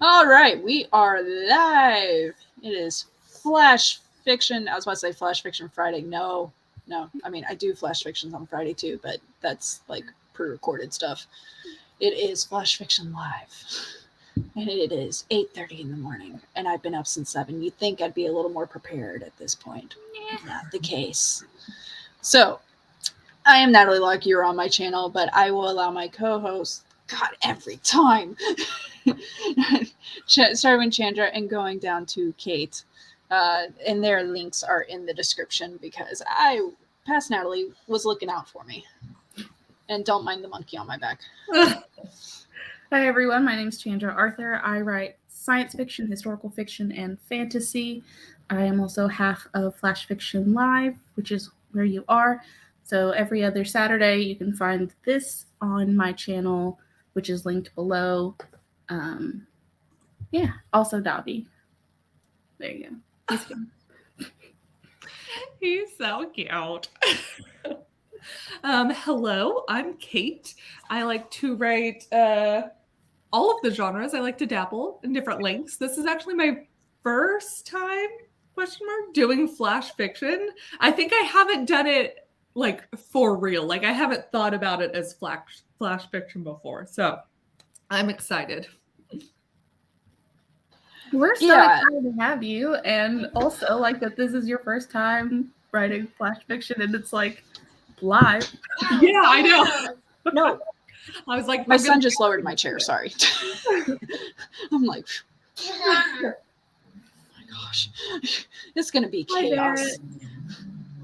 All right, we are live. It is Flash Fiction. I was about to say Flash Fiction Friday. No. I mean, I do Flash Fictions on Friday too, but that's like pre-recorded stuff. It is Flash Fiction Live. And it is 8:30 in the morning, and I've been up since 7. You'd think I'd be a little more prepared at this point. Not the case. So, I am Natalie Locke. You're on my channel, but I will allow my co-host, God, every time, starting with Chandra and going down to Kate. And their links are in the description because past Natalie, was looking out for me. And don't mind the monkey on my back. Hi, everyone. My name is Chandra Arthur. I write science fiction, historical fiction, and fantasy. I am also half of Flash Fiction Live, which is where you are. So every other Saturday, you can find this on my channel, which is linked below. Also Dobby. There you go. He's good. He's so cute. Hello, I'm Kate. I like to write all of the genres. I like to dabble in different lengths. This is actually my first time, doing Flash Fiction. I think I haven't done it like for real. Like I haven't thought about it as Flash Fiction before. So I'm excited. We're so excited to have you, and also like that this is your first time writing Flash Fiction, and it's like live. Yeah, I know. No, I was like, my son just lowered my chair. Sorry. I'm like, oh my gosh, it's gonna be chaos.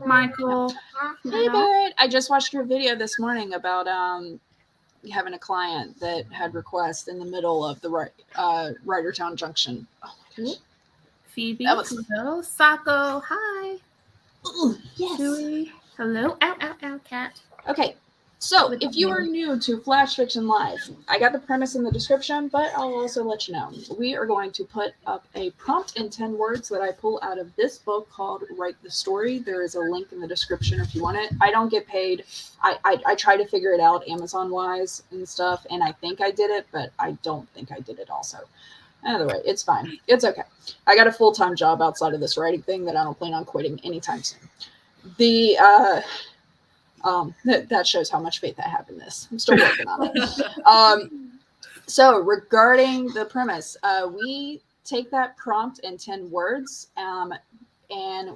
Michael. Hey Barrett, I just watched your video this morning about having a client that had requests in the middle of the Ridertown Junction. Oh my gosh. Phoebe, hello. Sako, hi. Ooh, yes. Chewy, hello. Ow, ow, ow, cat. Okay, so if you are new to Flash Fiction Live, I got the premise in the description, but I'll also let you know. We are going to put up a prompt in 10 words that I pull out of this book called Write the Story. There is a link in the description if you want it. I don't get paid. I try to figure it out Amazon-wise and stuff, and I think I did it, but I don't think I did it also. Either way, it's fine. It's okay. I got a full-time job outside of this writing thing that I don't plan on quitting anytime soon. That shows how much faith I have in this. I'm still working on it. So regarding the premise, we take that prompt in 10 words, and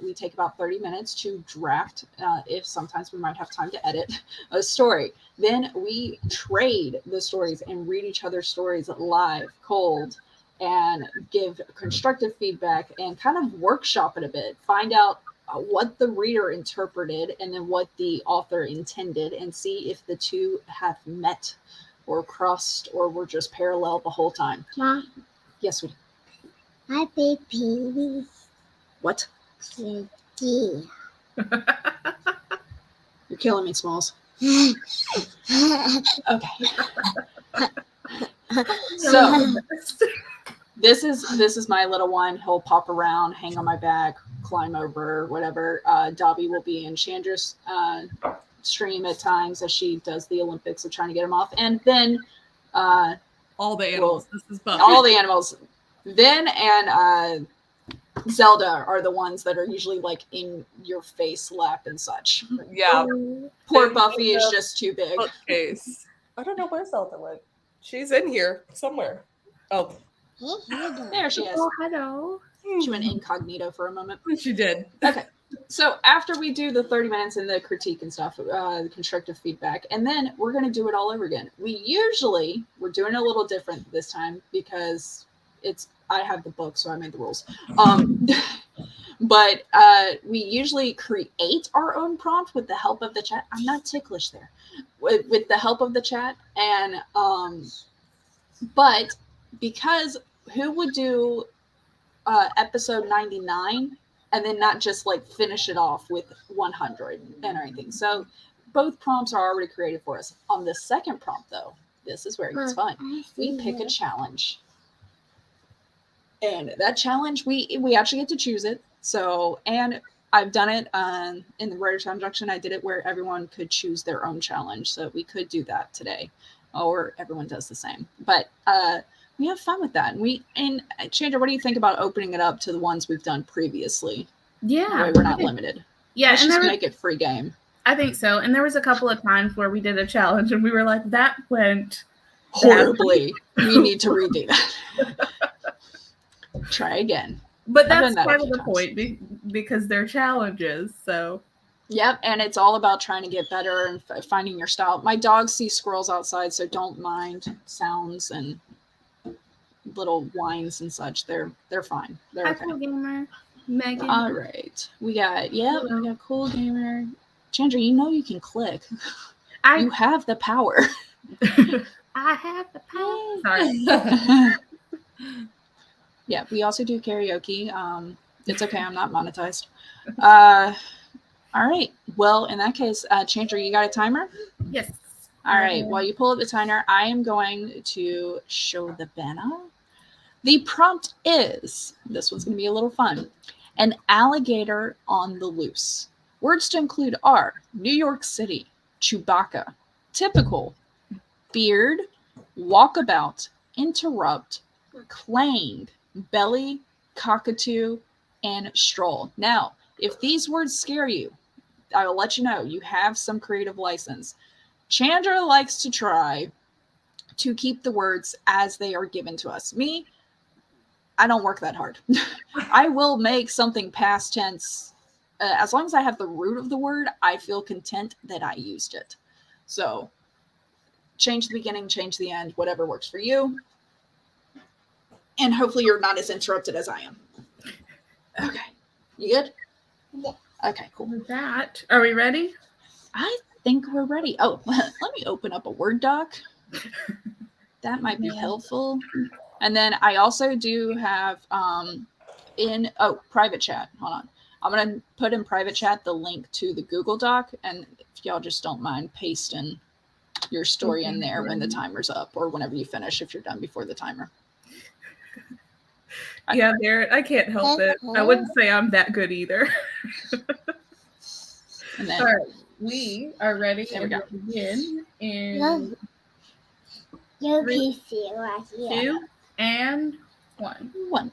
we take about 30 minutes to draft, if sometimes we might have time to edit, a story. Then we trade the stories and read each other's stories live, cold, and give constructive feedback and kind of workshop it a bit, find out what the reader interpreted and then what the author intended, and see if the two have met or crossed or were just parallel the whole time. Mom? Yes, sweetie. I baby. What? Yeah. You're killing me, Smalls. Okay. So this is my little one. He'll pop around, hang on my back, climb over, whatever. Dobby will be in Chandra's stream at times as she does the Olympics of trying to get him off. And then all the animals. This is Buffy. All the animals. Then and Zelda are the ones that are usually like in your face, lap, and such. Yeah. Poor Buffy is just too big. Bookcase. I don't know where Zelda went. She's in here somewhere. Oh. There she is. Oh, hello. She went incognito for a moment. She did. Okay. So after we do the 30 minutes and the critique and stuff, the constructive feedback, and then we're going to do it all over again. We're doing it a little different this time because I have the book, so I made the rules. But we usually create our own prompt with the help of the chat. I'm not ticklish there. With the help of the chat. And, but because who would do episode 99 and then not just like finish it off with 100 and anything? So both prompts are already created for us. On the second prompt, though, this is where it gets fun. We pick a challenge. And that challenge, we actually get to choose it. So, and I've done it in the Ridertown Junction. I did it where everyone could choose their own challenge. So we could do that today. or everyone does the same. But we have fun with that. And Chandra, what do you think about opening it up to the ones we've done previously? Yeah. That way we're not limited. Yeah, Let's and just make it free game. I think so. And there was a couple of times where we did a challenge and we were like, that went horribly. We need to redo that. Try again. But that's part of the point because they're challenges. So. Yep, and it's all about trying to get better and finding your style. My dogs see squirrels outside, so don't mind sounds and little whines and such. They're fine. They're okay. Cool Gamer, Megan. All right, we got Cool Gamer. Chandra, you know you can click. You have the power. I have the power. Sorry. Yeah, we also do karaoke. It's okay. I'm not monetized. All right. Well, in that case, Chandra, you got a timer? Yes. All right. While you pull up the timer, I am going to show the banner. The prompt is, this one's going to be a little fun, an alligator on the loose. Words to include are New York City, Chewbacca, typical, beard, walkabout, interrupt, clang, belly, cockatoo, and stroll. Now, if these words scare you, I will let you know you have some creative license. Chandra likes to try to keep the words as they are given to us. Me, I don't work that hard. I will make something past tense. As long as I have the root of the word, I feel content that I used it. So change the beginning, change the end, whatever works for you. And hopefully you're not as interrupted as I am. Okay. You good? Yeah. Okay, cool. With that, are we ready? I think we're ready. Oh, let me open up a Word doc. That might be helpful. And then I also do have private chat. Hold on. I'm going to put in private chat the link to the Google Doc. And if y'all just don't mind pasting your story in there when the timer's up or whenever you finish, if you're done before the timer. Yeah, Garrett, I can't help it. I wouldn't say I'm that good either. And then, all right, we are ready to begin in Your PC right here. 2 and 1. 1.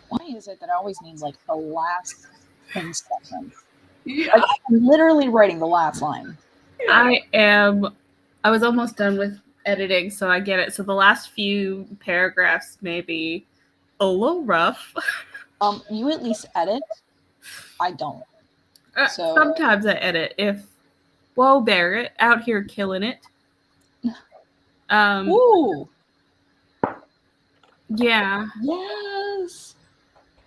Why is it that I always need like the last 10 seconds? Yeah. Like, I'm literally writing the last line. I was almost done with editing, so I get it. So the last few paragraphs may be a little rough. You at least edit. I don't. So Sometimes I edit. Whoa, Barrett out here killing it. Ooh. Yeah. Yes.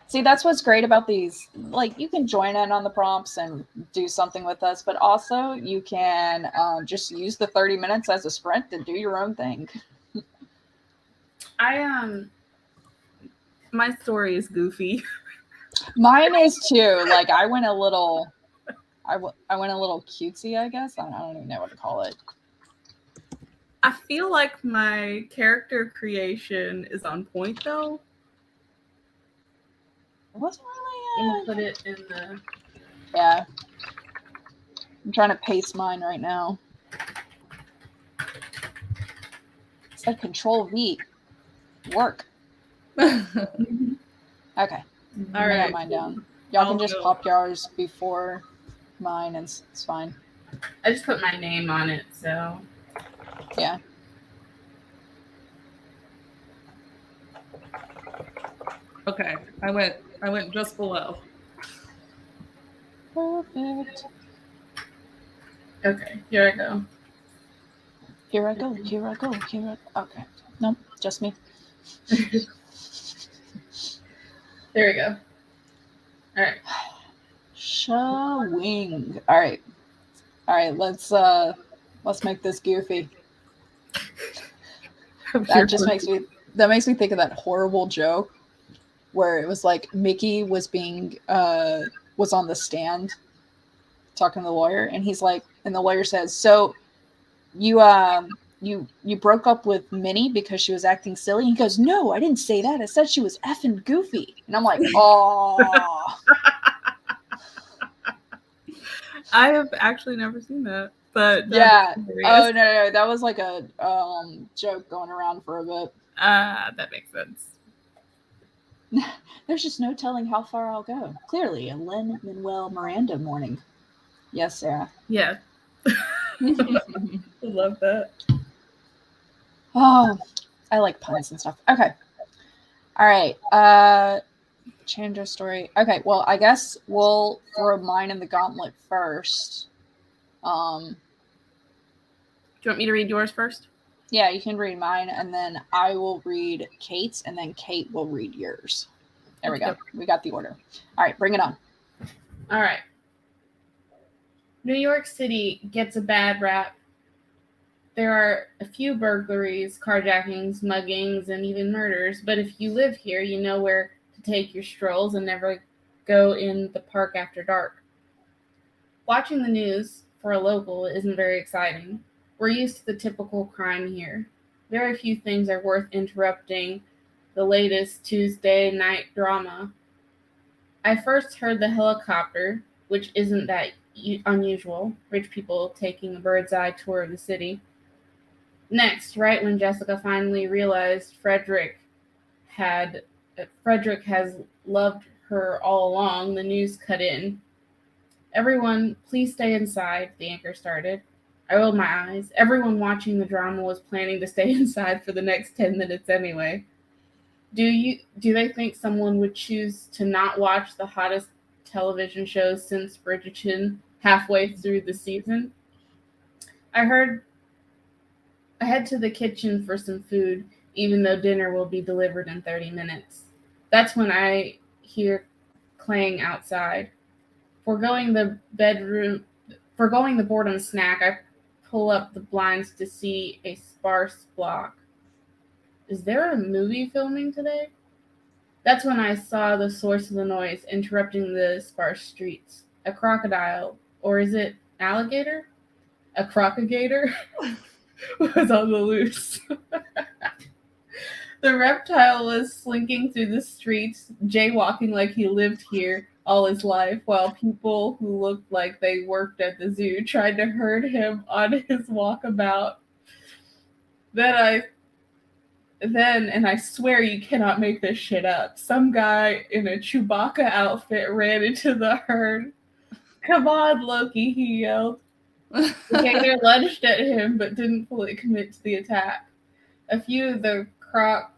See, that's what's great about these. Like, you can join in on the prompts and do something with us, but also you can just use the 30 minutes as a sprint and do your own thing. My story is goofy. Mine is too. Like, I went a little cutesy, I guess. I don't even know what to call it. I feel like my character creation is on point, though. It wasn't I'm really. gonna put it in the. Yeah. I'm trying to paste mine right now. It's like Control V. Work. Okay. All I right. got mine down. Y'all I'll can just go. pop yours before mine, and it's fine. I just put my name on it, so. Yeah. Okay. I went just below. Perfect. Okay, here I go. Here I go. Okay. Nope, just me. There we go. All right. Showing. All right. Let's make this goofy. That makes me think of that horrible joke where it was like Mickey was on the stand talking to the lawyer, and he's like, and the lawyer says, "So you broke up with Minnie because she was acting silly?" He goes, "No, I didn't say that. I said she was effing goofy." And I'm like, "Oh." I have actually never seen that, but Yeah. Oh no, that was like a joke going around for a bit. That makes sense. There's just no telling how far I'll go. Clearly, a Lin-Manuel Miranda morning. Yes, Sarah. Yeah. I love that. Oh, I like puns and stuff. Okay. All right. Chandra story. Okay, well, I guess we'll throw mine in the gauntlet first. Do you want me to read yours first? Yeah, you can read mine, and then I will read Kate's, and then Kate will read yours. There we go. We got the order. All right, bring it on. All right. New York City gets a bad rap. There are a few burglaries, carjackings, muggings, and even murders, but if you live here, you know where to take your strolls and never go in the park after dark. Watching the news for a local isn't very exciting. We're used to the typical crime here. Very few things are worth interrupting the latest Tuesday night drama. I first heard the helicopter, which isn't that unusual, rich people taking a bird's eye tour of the city. Next, right when Jessica finally realized Frederick has loved her all along, the news cut in. "Everyone, please stay inside," the anchor started. I rolled my eyes. Everyone watching the drama was planning to stay inside for the next 10 minutes anyway. Do they think someone would choose to not watch the hottest television show since Bridgerton halfway through the season? I head to the kitchen for some food, even though dinner will be delivered in 30 minutes. That's when I hear clang outside. Forgoing the boredom snack, I pull up the blinds to see a sparse block. Is there a movie filming today? That's when I saw the source of the noise interrupting the sparse streets. A crocodile, or is it alligator? A crocagator was on the loose. The reptile was slinking through the streets, jaywalking like he lived here all his life, while people who looked like they worked at the zoo tried to herd him on his walkabout. Then then, and I swear you cannot make this shit up, some guy in a Chewbacca outfit ran into the herd. Come on, Loki, he yelled. The gator lunged at him, but didn't fully commit to the attack. A few of the croc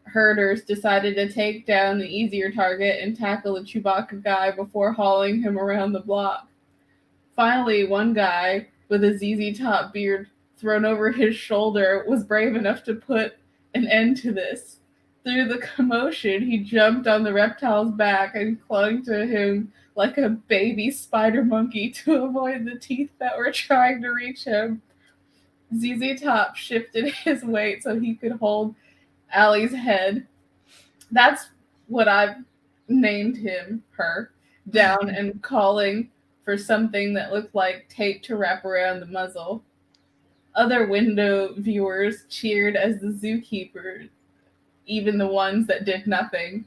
herders decided to take down the easier target and tackle the Chewbacca guy before hauling him around the block. Finally, one guy with a ZZ Top beard thrown over his shoulder was brave enough to put an end to this. Through the commotion, he jumped on the reptile's back and clung to him like a baby spider monkey to avoid the teeth that were trying to reach him. ZZ Top shifted his weight so he could hold Allie's head. That's what I've named her, down and calling for something that looked like tape to wrap around the muzzle. Other window viewers cheered as the zookeeper, even the ones that did nothing,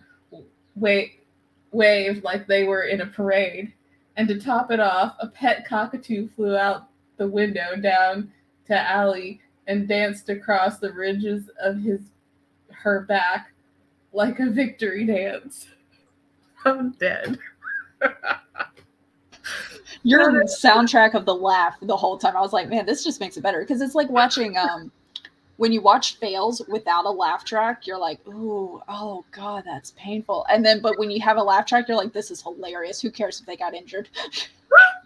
waved like they were in a parade. And to top it off, a pet cockatoo flew out the window down to Allie and danced across the ridges of her back like a victory dance. I'm dead. Your soundtrack of the laugh the whole time, I was like, man, this just makes it better. Because it's like watching, when you watch fails without a laugh track, you're like, ooh, oh God, that's painful. And then, but when you have a laugh track, you're like, this is hilarious. Who cares if they got injured?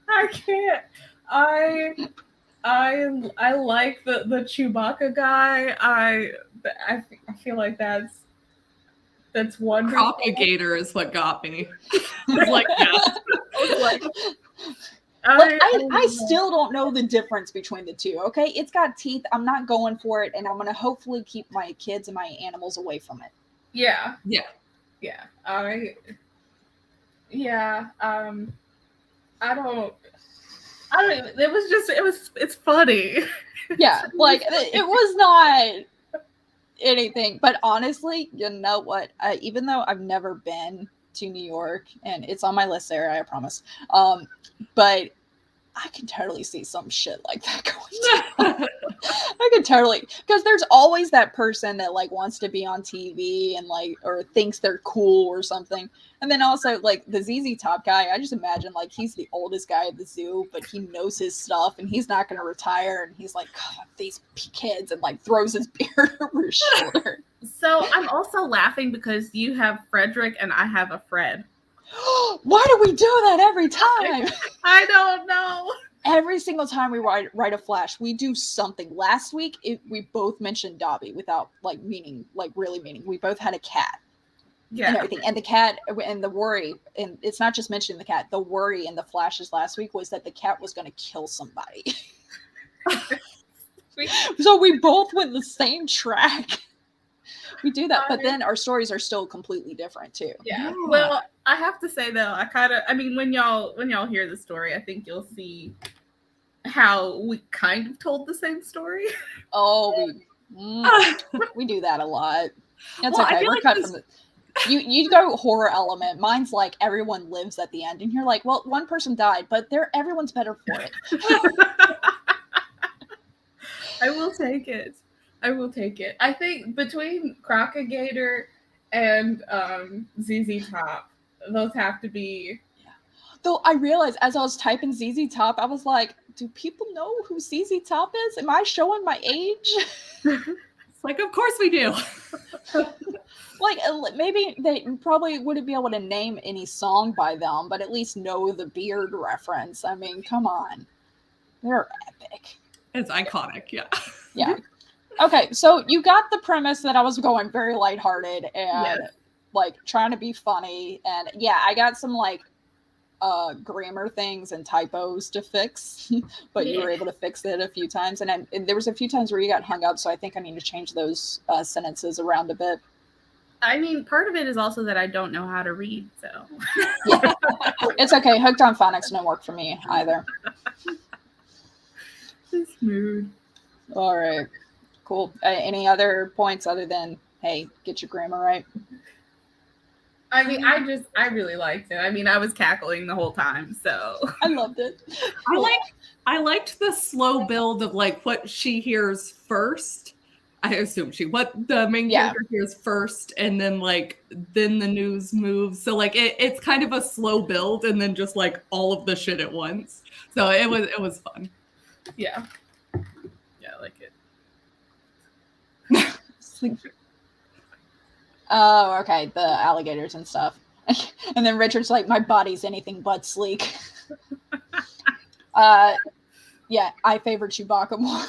I can't. I like the Chewbacca guy. I feel like that's wonderful. Propagator is what got me. It's like, yeah. I still don't know the difference between the two. Okay, it's got teeth. I'm not going for it, and I'm gonna hopefully keep my kids and my animals away from it. Yeah. I don't. It's funny. Yeah, like it was not anything. But honestly, you know what? Even though I've never been to New York, and it's on my list there, I promise. But I can totally see some shit like that going down. I could totally, because there's always that person that like wants to be on TV and like, or thinks they're cool or something. And then also like the ZZ Top guy, I just imagine like he's the oldest guy at the zoo, but he knows his stuff and he's not going to retire. And he's like, God, these kids, and like throws his beard over his shoulder. So I'm also laughing because you have Frederick and I have a Fred. Why do we do that every time? I don't know. Every single time we write a flash, we do something. Last week, we both mentioned Dobby without like meaning, like really meaning. We both had a cat. Yeah. And everything. And the cat and the worry, and it's not just mentioning the cat, the worry in the flashes last week was that the cat was going to kill somebody. So we both went the same track. We do that, but then our stories are still completely different too. Yeah. Well, I have to say though, when y'all hear the story, I think you'll see how we kind of told the same story. Oh, we do that a lot. That's okay. We're like cut from the. You go horror element. Mine's like everyone lives at the end, and you're like, well, one person died, but everyone's better for it. I will take it. I think between Crocagator and ZZ Top, those have to be. Yeah. Though I realized as I was typing ZZ Top, I was like, do people know who ZZ Top is? Am I showing my age? It's like, of course we do. Like, maybe they probably wouldn't be able to name any song by them, but at least know the beard reference. I mean, come on. They're epic. It's iconic, yeah. Yeah. Okay, so you got the premise that I was going very lighthearted and like trying to be funny. And yeah, I got some like grammar things and typos to fix, but you were able to fix it a few times. And there was a few times where you got hung up, so I think I need to change those sentences around a bit. I mean, part of it is also that I don't know how to read, so. Yeah. It's okay. Hooked on phonics don't work for me either. Smooth. All right. Cool. Any other points other than, hey, get your grammar right? I mean, I really liked it. I mean, I was cackling the whole time, so. I loved it. I liked the slow build of like what she hears first. I assume what the main character hears first, and then then the news moves. So it's kind of a slow build, and then just all of the shit at once. So it was fun. Yeah. Yeah, I like it. Oh, okay. The alligators and stuff. And then Richard's like, my body's anything but sleek. Yeah, I favor Chewbacca more.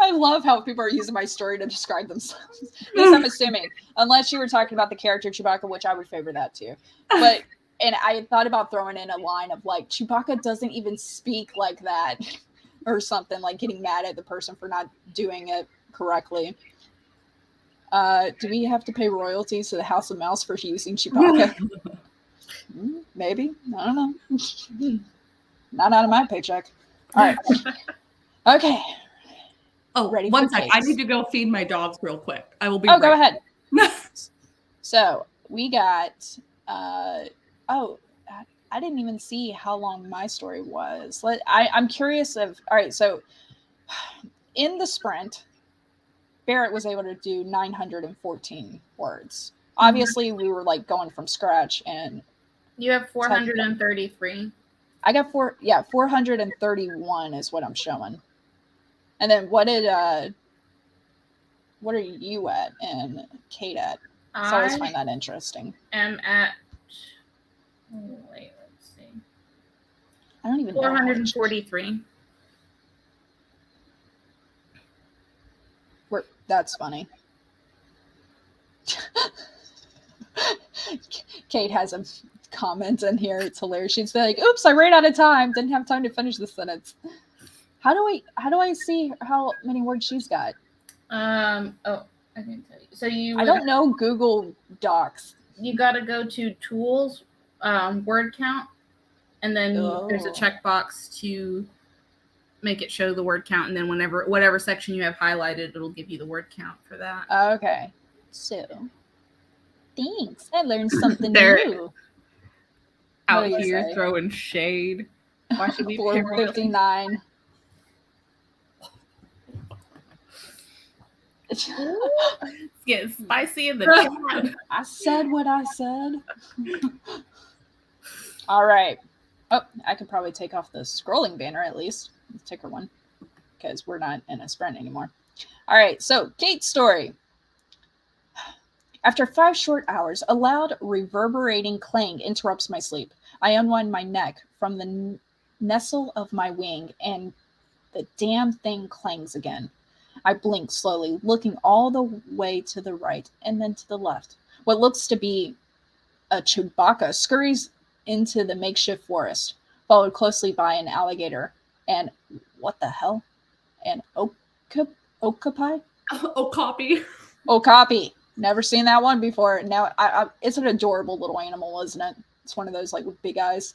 I love how people are using my story to describe themselves. At least I'm assuming. Unless you were talking about the character Chewbacca, which I would favor that too. But, and I thought about throwing in a line of Chewbacca doesn't even speak like that. Or something, getting mad at the person for not doing it correctly. Do we have to pay royalties to the House of Mouse for using Chewbacca? Maybe. I don't know. Not out of my paycheck. All right. Okay. Oh, ready? One sec. I need to go feed my dogs real quick. I will be. Oh, go ahead. So we got. I didn't even see how long my story was. I'm curious of. All right. So in the sprint, Barrett was able to do 914 words. Obviously, we were going from scratch, and you have 433. I got 431 is what I'm showing. And then what are you at and Kate at? So I always find that interesting. Am at let's see. I don't even know. 443. That's funny. Kate has a comment in here. It's hilarious. She's like, "Oops, I ran out of time. Didn't have time to finish the sentence." How do I see how many words she's got? I didn't tell you. So I don't know Google Docs. You got to go to Tools, Word Count, and then there's a checkbox to make it show the word count, and then whatever section you have highlighted, it'll give you the word count for that. Okay. So, thanks. I learned something new. Out here throwing shade. Why should we 459? It's getting spicy in the chat. I said what I said. All right. Oh, I could probably take off the scrolling banner at least. Ticker one, because we're not in a sprint anymore. All right, so Kate's story. After 5 short hours, a loud reverberating clang interrupts my sleep. I unwind my neck from the nestle of my wing, and the damn thing clangs again. I blink slowly, looking all the way to the right and then to the left. What looks to be a Chewbacca scurries into the makeshift forest, followed closely by an alligator. And what the hell? An okapi? Okapi. Never seen that one before. Now, it's an adorable little animal, isn't it? It's one of those with big eyes.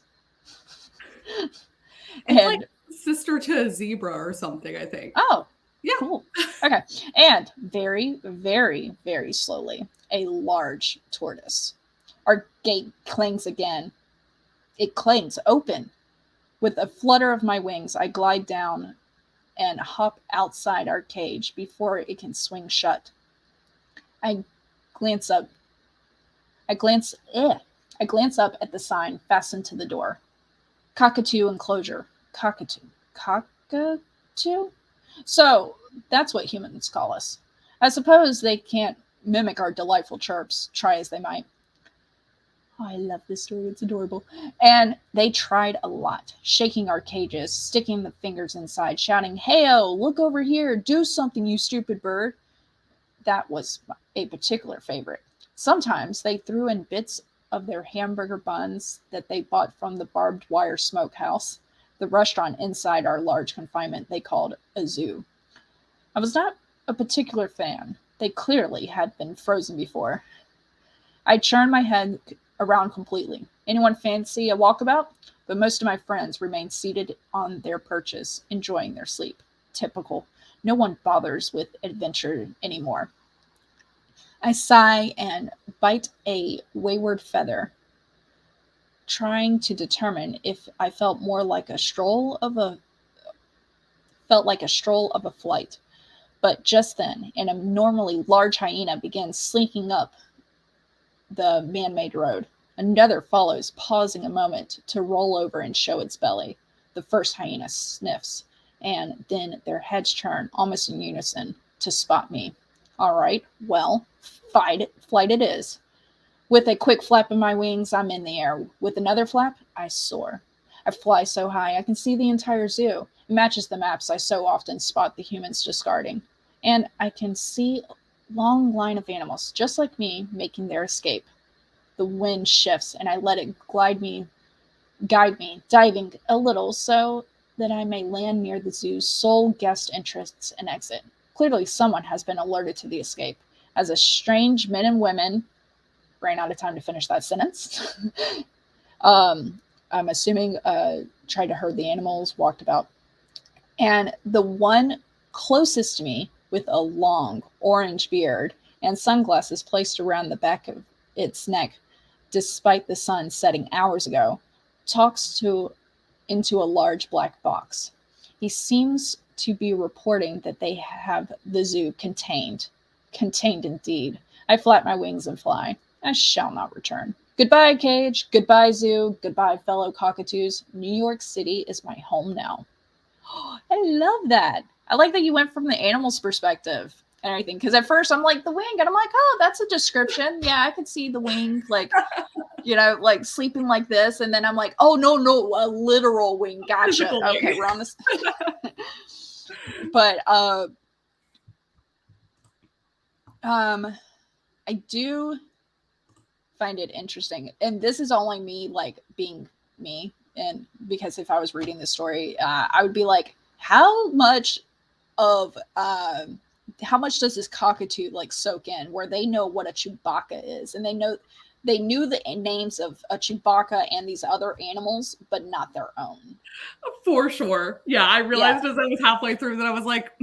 It's sister to a zebra or something, I think. Oh, yeah. Cool. Okay. And very, very, very slowly, a large tortoise. Our gate clangs again. It clangs open. With a flutter of my wings, I glide down and hop outside our cage before it can swing shut. I glance up at the sign fastened to the door. Cockatoo enclosure. Cockatoo. So that's what humans call us. I suppose they can't mimic our delightful chirps, try as they might. Oh, I love this story. It's adorable. And they tried a lot, shaking our cages, sticking the fingers inside, shouting, "Hey-o, look over here. Do something, you stupid bird." That was a particular favorite. Sometimes they threw in bits of their hamburger buns that they bought from the barbed wire smokehouse, the restaurant inside our large confinement they called a zoo. I was not a particular fan. They clearly had been frozen before. I churned my head around completely. Anyone fancy a walkabout? But most of my friends remained seated on their perches, enjoying their sleep. Typical. No one bothers with adventure anymore. I sigh and bite a wayward feather, trying to determine if I felt like a stroll of a flight. But just then, an abnormally large hyena begins slinking up the man-made road. Another follows, pausing a moment to roll over and show its belly. The first hyena sniffs, and then their heads turn almost in unison to spot me. All right, well, flight it is. With a quick flap of my wings, I'm in the air. With another flap, I soar. I fly so high I can see the entire zoo. It matches the maps I so often spot the humans discarding. And I can see a long line of animals, just like me, making their escape. The wind shifts, and I let it guide me, diving a little so that I may land near the zoo's sole guest entrance and exit. Clearly, someone has been alerted to the escape. As a strange men and women ran out of time to finish that sentence. I'm assuming tried to herd the animals, walked about. And the one closest to me, with a long orange beard and sunglasses placed around the back of its neck, despite the sun setting hours ago, talks into a large black box. He seems to be reporting that they have the zoo contained. Contained indeed. I flap my wings and fly. I shall not return. Goodbye, cage. Goodbye, zoo. Goodbye, fellow cockatoos. New York City is my home now. I love that. I like that you went from the animal's perspective and everything. Because at first I'm like, the wing. And I'm like, oh, that's a description. Yeah, I could see the wing, like, like sleeping like this. And then I'm like, oh, no, a literal wing. Gotcha. Okay, we're on this. But I do find it interesting, and this is only me like being me, and because if I was reading this story, I would be like, how much does this cockatoo like soak in where they know what a Chewbacca is, and they knew the names of a Chewbacca and these other animals, but not their own. For sure. Yeah, I realized as I was halfway through that I was like,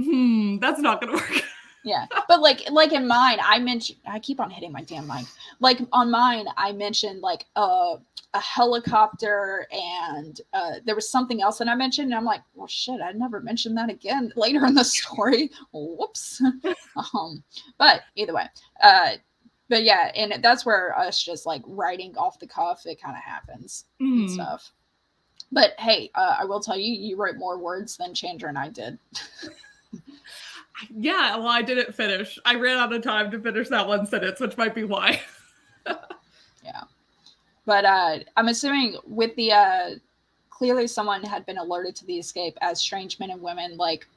that's not gonna work. Yeah, but like in mine, I keep on hitting my damn mic. Like on mine, I mentioned like a helicopter, and there was something else that I mentioned, and I'm like, well, shit, I never mentioned that again later in the story. Whoops. But either way, but yeah, and that's where us just like writing off the cuff, it kind of happens and stuff. But hey, I will tell you, you wrote more words than Chandra and I did. Yeah, well, I didn't finish. I ran out of time to finish that one sentence, which might be why. Yeah. But I'm assuming with the clearly someone had been alerted to the escape as strange men and women. Like,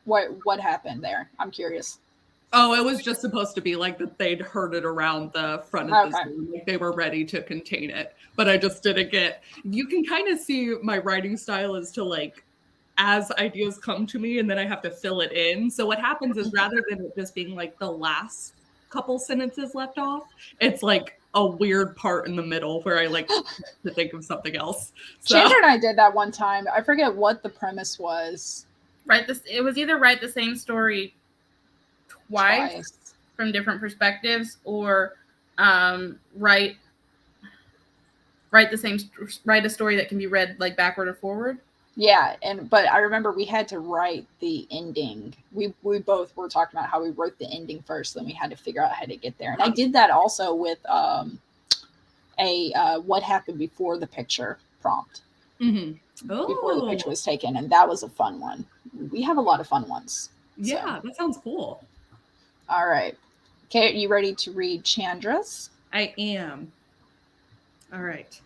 what happened there? I'm curious. Oh, it was just supposed to be like that they'd heard it around the front of the zoo, like they were ready to contain it. But I just didn't get. You can kind of see my writing style is to like, as ideas come to me, and then I have to fill it in. So what happens is rather than it just being like the last couple sentences left off, it's like a weird part in the middle where I like to think of something else. So. Chandra and I did that one time. I forget what the premise was. It was either write the same story twice from different perspectives, or write a story that can be read like backward or forward. Yeah, but I remember we had to write the ending. We both were talking about how we wrote the ending first, then we had to figure out how to get there. And I did that also with what happened before the picture prompt. Mm-hmm. Before the picture was taken, and that was a fun one. We have a lot of fun ones. Yeah, that sounds cool. All right. Kate, you ready to read Chandra's? I am. All right.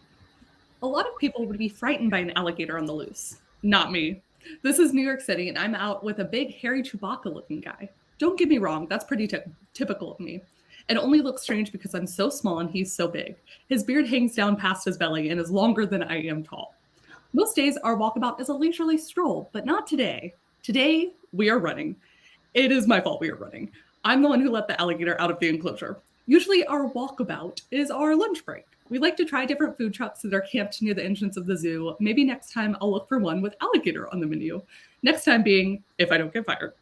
A lot of people would be frightened by an alligator on the loose. Not me. This is New York City, and I'm out with a big, hairy Chewbacca-looking guy. Don't get me wrong, that's pretty typical of me. It only looks strange because I'm so small and he's so big. His beard hangs down past his belly and is longer than I am tall. Most days, our walkabout is a leisurely stroll, but not today. Today, we are running. It is my fault we are running. I'm the one who let the alligator out of the enclosure. Usually, our walkabout is our lunch break. We like to try different food trucks that are camped near the entrance of the zoo. Maybe next time I'll look for one with alligator on the menu. Next time being, if I don't get fired.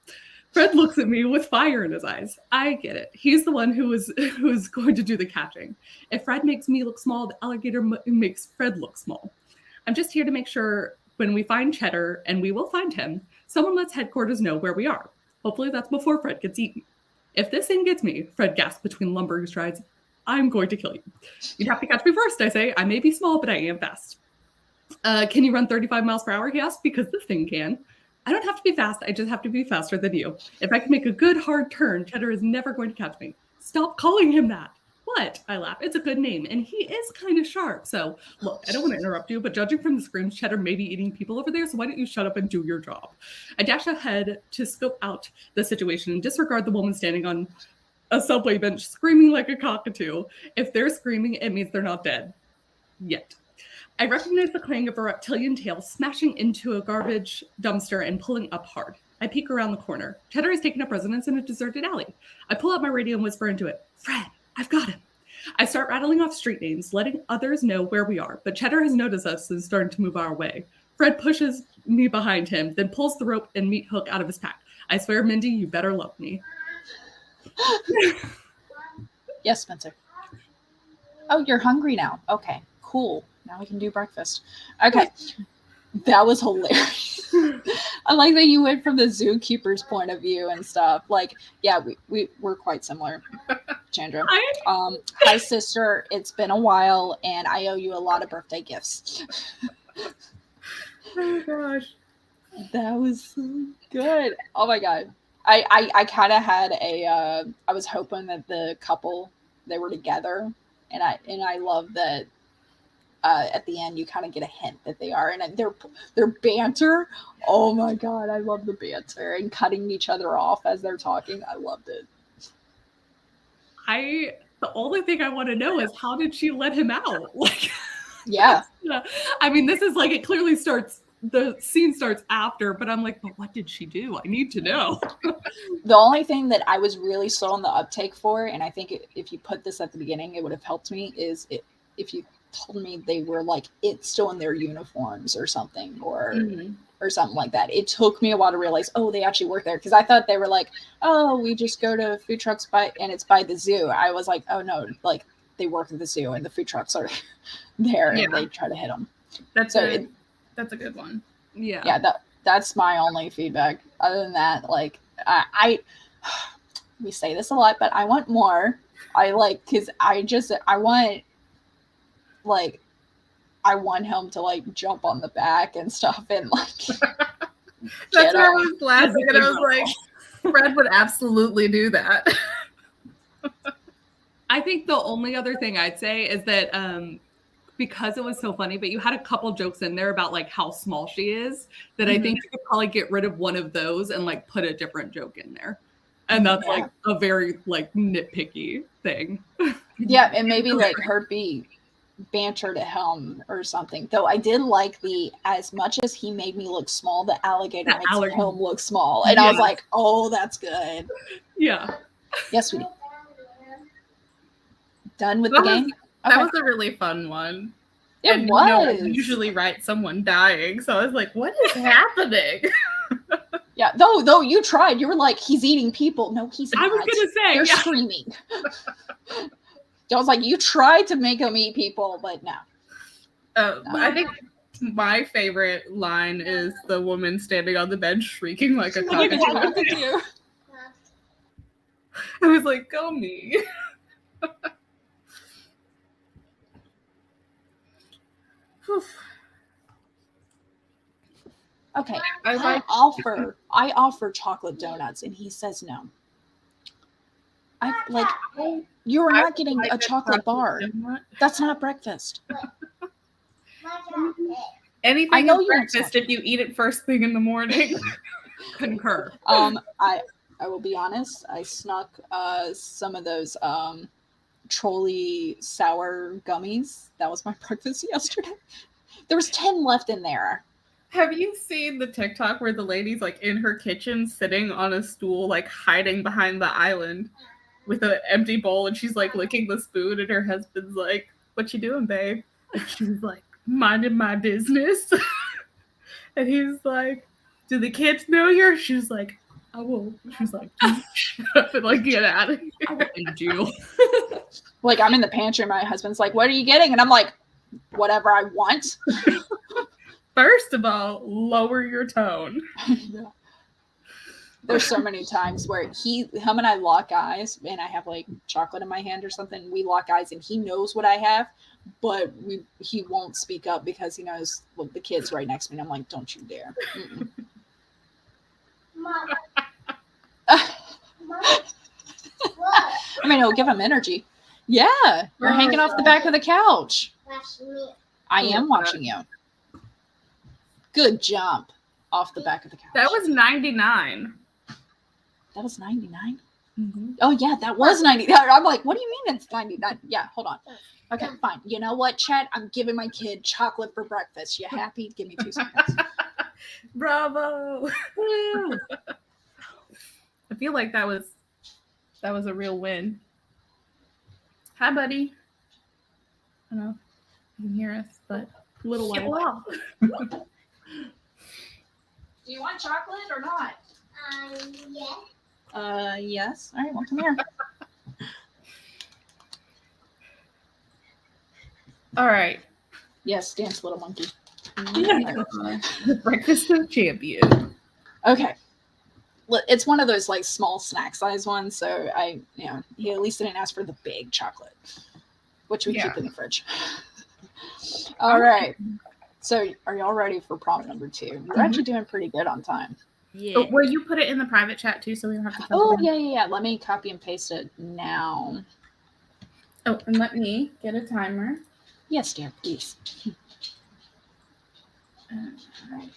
Fred looks at me with fire in his eyes. I get it. He's the one who is going to do the catching. If Fred makes me look small, the alligator makes Fred look small. I'm just here to make sure when we find Cheddar, and we will find him, someone lets headquarters know where we are. Hopefully that's before Fred gets eaten. If this thing gets me, Fred gasps between lumbering strides, I'm going to kill you. You'd have to catch me first, I say. I may be small, but I am fast. Can you run 35 miles per hour? He asks, because this thing can. I don't have to be fast. I just have to be faster than you. If I can make a good hard turn, Cheddar is never going to catch me. Stop calling him that. What? I laugh. It's a good name, and he is kind of sharp. So, look, I don't want to interrupt you, but judging from the screams, Cheddar may be eating people over there, so why don't you shut up and do your job? I dash ahead to scope out the situation and disregard the woman standing on a subway bench screaming like a cockatoo. If they're screaming, it means they're not dead. Yet. I recognize the clang of a reptilian tail smashing into a garbage dumpster and pulling up hard. I peek around the corner. Cheddar has taken up residence in a deserted alley. I pull out my radio and whisper into it, Fred, I've got him. I start rattling off street names, letting others know where we are, but Cheddar has noticed us and is starting to move our way. Fred pushes me behind him, then pulls the rope and meat hook out of his pack. I swear, Mindy, you better love me. Yes, Spencer. Oh, you're hungry now. Okay, cool. Now we can do breakfast. Okay. That was hilarious. I like that you went from the zookeeper's point of view and stuff. Like, yeah, we're quite similar, Chandra. Hi, sister. It's been a while, and I owe you a lot of birthday gifts. Oh, gosh. That was so good. Oh, my God. I kind of had I was hoping that the couple, they were together, and I love that at the end you kind of get a hint that they are, and their banter, oh my God, I love the banter and cutting each other off as they're talking. I loved it. The only thing I want to know is, how did she let him out? Like, yeah. I mean, this is like, it clearly starts, the scene starts after, but I'm like, but what did she do? I need to know. The only thing that I was really slow on the uptake for, and I think if you put this at the beginning, it would have helped me, is if you told me they were like, it's still in their uniforms or something, or something like that. It took me a while to realize, oh, they actually work there, because I thought they were like, oh, we just go to food trucks and it's by the zoo. I was like, oh no, like they work at the zoo and the food trucks are there, and they try to hit them. That's a good one. Yeah. That's my only feedback. Other than that, like I we say this a lot, but I want more. I want him to like jump on the back and stuff, and like that's where I was laughing, and I was like, Fred would absolutely do that. I think the only other thing I'd say is that because it was so funny, but you had a couple jokes in there about like how small she is, that I think you could probably get rid of one of those and like put a different joke in there. And that's like a very like nitpicky thing. Yeah, and maybe like her be banter to him or something. Though I did like as much as he made me look small, the alligator makes him look small. And I was like, oh, that's good. Yeah. Yes, sweetie. Done with the game? That was a really fun one. It was. I usually write someone dying, so I was like, what is happening? Yeah, though you tried. You were like, he's eating people. No, he's not. I was gonna say they're screaming. I was like, you tried to make him eat people, but no. I think my favorite line is the woman standing on the bench shrieking like a cockatoo. I was like, go me. Okay, I offer chocolate donuts, and he says no. You are not getting a chocolate bar. That's not breakfast. Anything is breakfast if you eat it first thing in the morning. Concur. I will be honest. I snuck some of those trolley sour gummies. That was my breakfast yesterday. There was 10 left in there. Have you seen the TikTok where the lady's like in her kitchen sitting on a stool, like hiding behind the island with an empty bowl, and she's like licking the spoon, and her husband's like, what you doing, babe? And she's like, minding my business. And he's like, do the kids know you? She's like, I will. She's like, shut up and like get out of here. I will end you. Like, I'm in the pantry, my husband's like, what are you getting? And I'm like, whatever I want. First of all, lower your tone. There's so many times where him and I lock eyes, and I have like chocolate in my hand or something. We lock eyes, and he knows what I have, but he won't speak up because he knows the kid's right next to me. And I'm like, don't you dare. Mom. Mom. I mean, it'll give him energy. Yeah, we're hanging off the back of the couch. Watch me. I am watching you. Good jump off the back of the couch. That was 99. That was 99? Mm-hmm. Oh, yeah, that was 99. I'm like, what do you mean it's 99? Yeah, hold on. Okay, fine. You know what, Chad? I'm giving my kid chocolate for breakfast. You happy? Give me 2 seconds. Bravo. I feel like that was a real win. Hi, buddy. I don't know if you can hear us, but Little get white. off. Do you want chocolate or not? Yes. Yes. All right, well, come here. All right. Yes, dance, little monkey. The breakfast of champion. Okay. It's one of those like small snack size ones, so he at least didn't ask for the big chocolate, which we keep in the fridge. All right. So are y'all ready for prompt number 2? We're actually doing pretty good on time. Yeah. Oh, will you put it in the private chat too, so we don't have to talk Oh, about it? yeah. Let me copy and paste it now. Oh, and let me get a timer. Yes, dear, please. All right.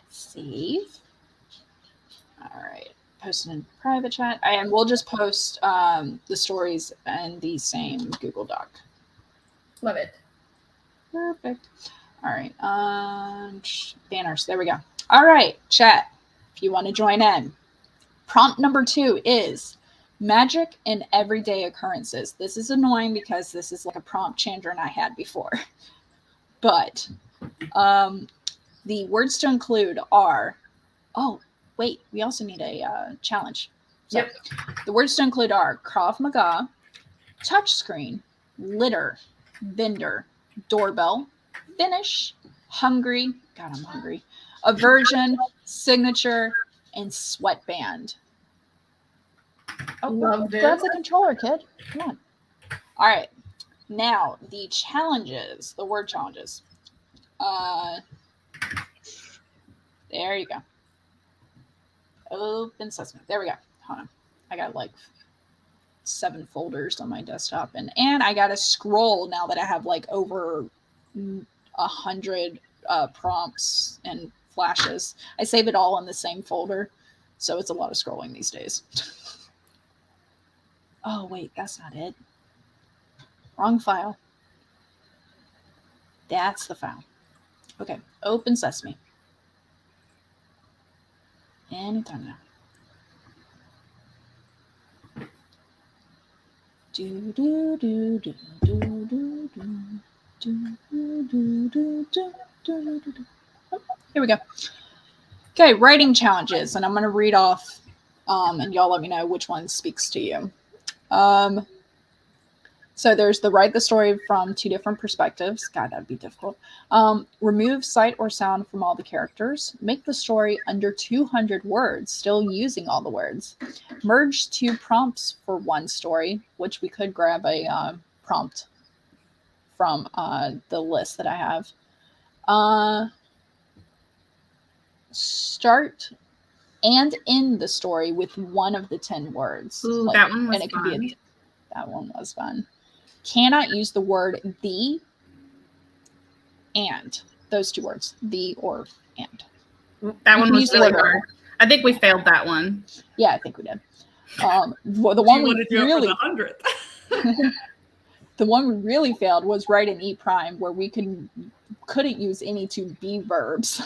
Save. All right. Post it in private chat. And we'll just post the stories in the same Google Doc. Love it. Perfect. All right. Banners. There we go. All right, chat. If you want to join in. Prompt number 2 is magic in everyday occurrences. This is annoying because this is like a prompt Chandra and I had before. But the words to include are, wait, we also need a challenge. So the words to include are Krav Maga, touchscreen, litter, vendor, doorbell, finish, hungry, God, I'm hungry, aversion, signature, and sweatband. Oh, Loved it. grab the controller, kid. Come on. All right. Now, the challenges, the word challenges. There you go. Open sesame. There we go. Hold on. I got like 7 folders on my desktop, and I got to scroll now that I have like over 100 prompts and flashes. I save it all in the same folder, so it's a lot of scrolling these days. Oh wait, that's not it. Wrong file. That's the file. Okay, open sesame. Anytime now. Do do do do do do do do do do do do do. Here we go. Okay, writing challenges, and I'm going to read off, and y'all let me know which one speaks to you. So there's the write the story from 2 different perspectives. God, that'd be difficult. Remove sight or sound from all the characters. Make the story under 200 words, still using all the words. Merge 2 prompts for 1 story, which we could grab a prompt from the list that I have. Start and end the story with 1 of the 10 words. Ooh, that one was fun. That one was fun. Cannot use the word the and. Those 2 words. The or and. That one was really hard. I think we failed that one. Yeah, I think we did. The one we really the one we really failed was write an E prime, where we couldn't use any 2 be verbs.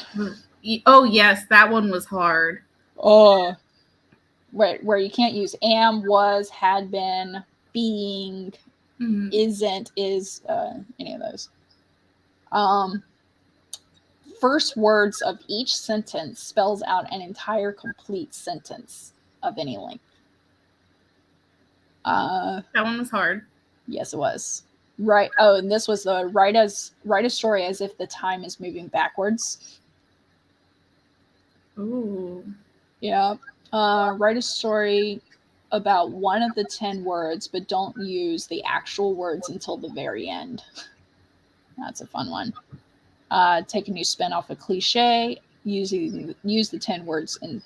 Oh yes, that one was hard. Where you can't use am, was, had been, being, isn't, is, any of those. First words of each sentence spells out an entire complete sentence of any length. That one was hard. Yes, it was. Right. Oh, and this was the write a story as if the time is moving backwards. Ooh. Yeah. Write a story about one of the 10 words, but don't use the actual words until the very end. That's a fun one. Take a new spin off a cliche. Use the 10 words in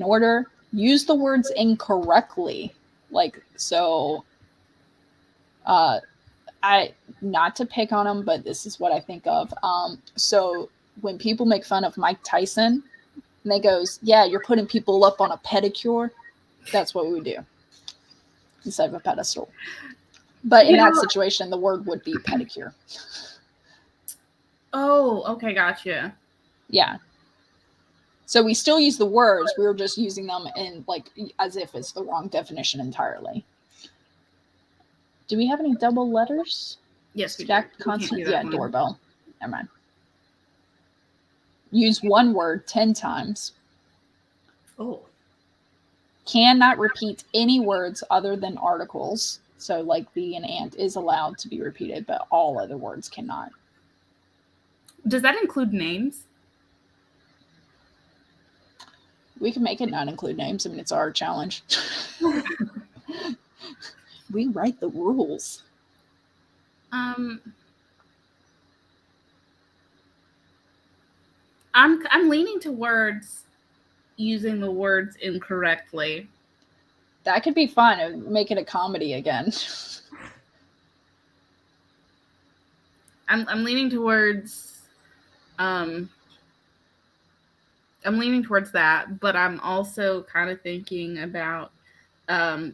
order. Use the words incorrectly. Like, so, I, not to pick on them, but this is what I think of. So when people make fun of Mike Tyson, and they goes, yeah, you're putting people up on a pedicure. That's what we would do instead of a pedestal. But in that situation, the word would be pedicure. Oh, okay, gotcha. Yeah. So we still use the words. We were just using them in like as if it's the wrong definition entirely. Do we have any double letters? Yes, we Stacked do. consonant. Yeah, doorbell. Never mind. Use one word 10 times. Oh. Cannot repeat any words other than articles. So like the and ant is allowed to be repeated, but all other words cannot. Does that include names? We can make it not include names. I mean, it's our challenge. We write the rules. I'm leaning towards using the words incorrectly. That could be fun. It would make it a comedy again. I'm leaning towards that, but I'm also kind of thinking about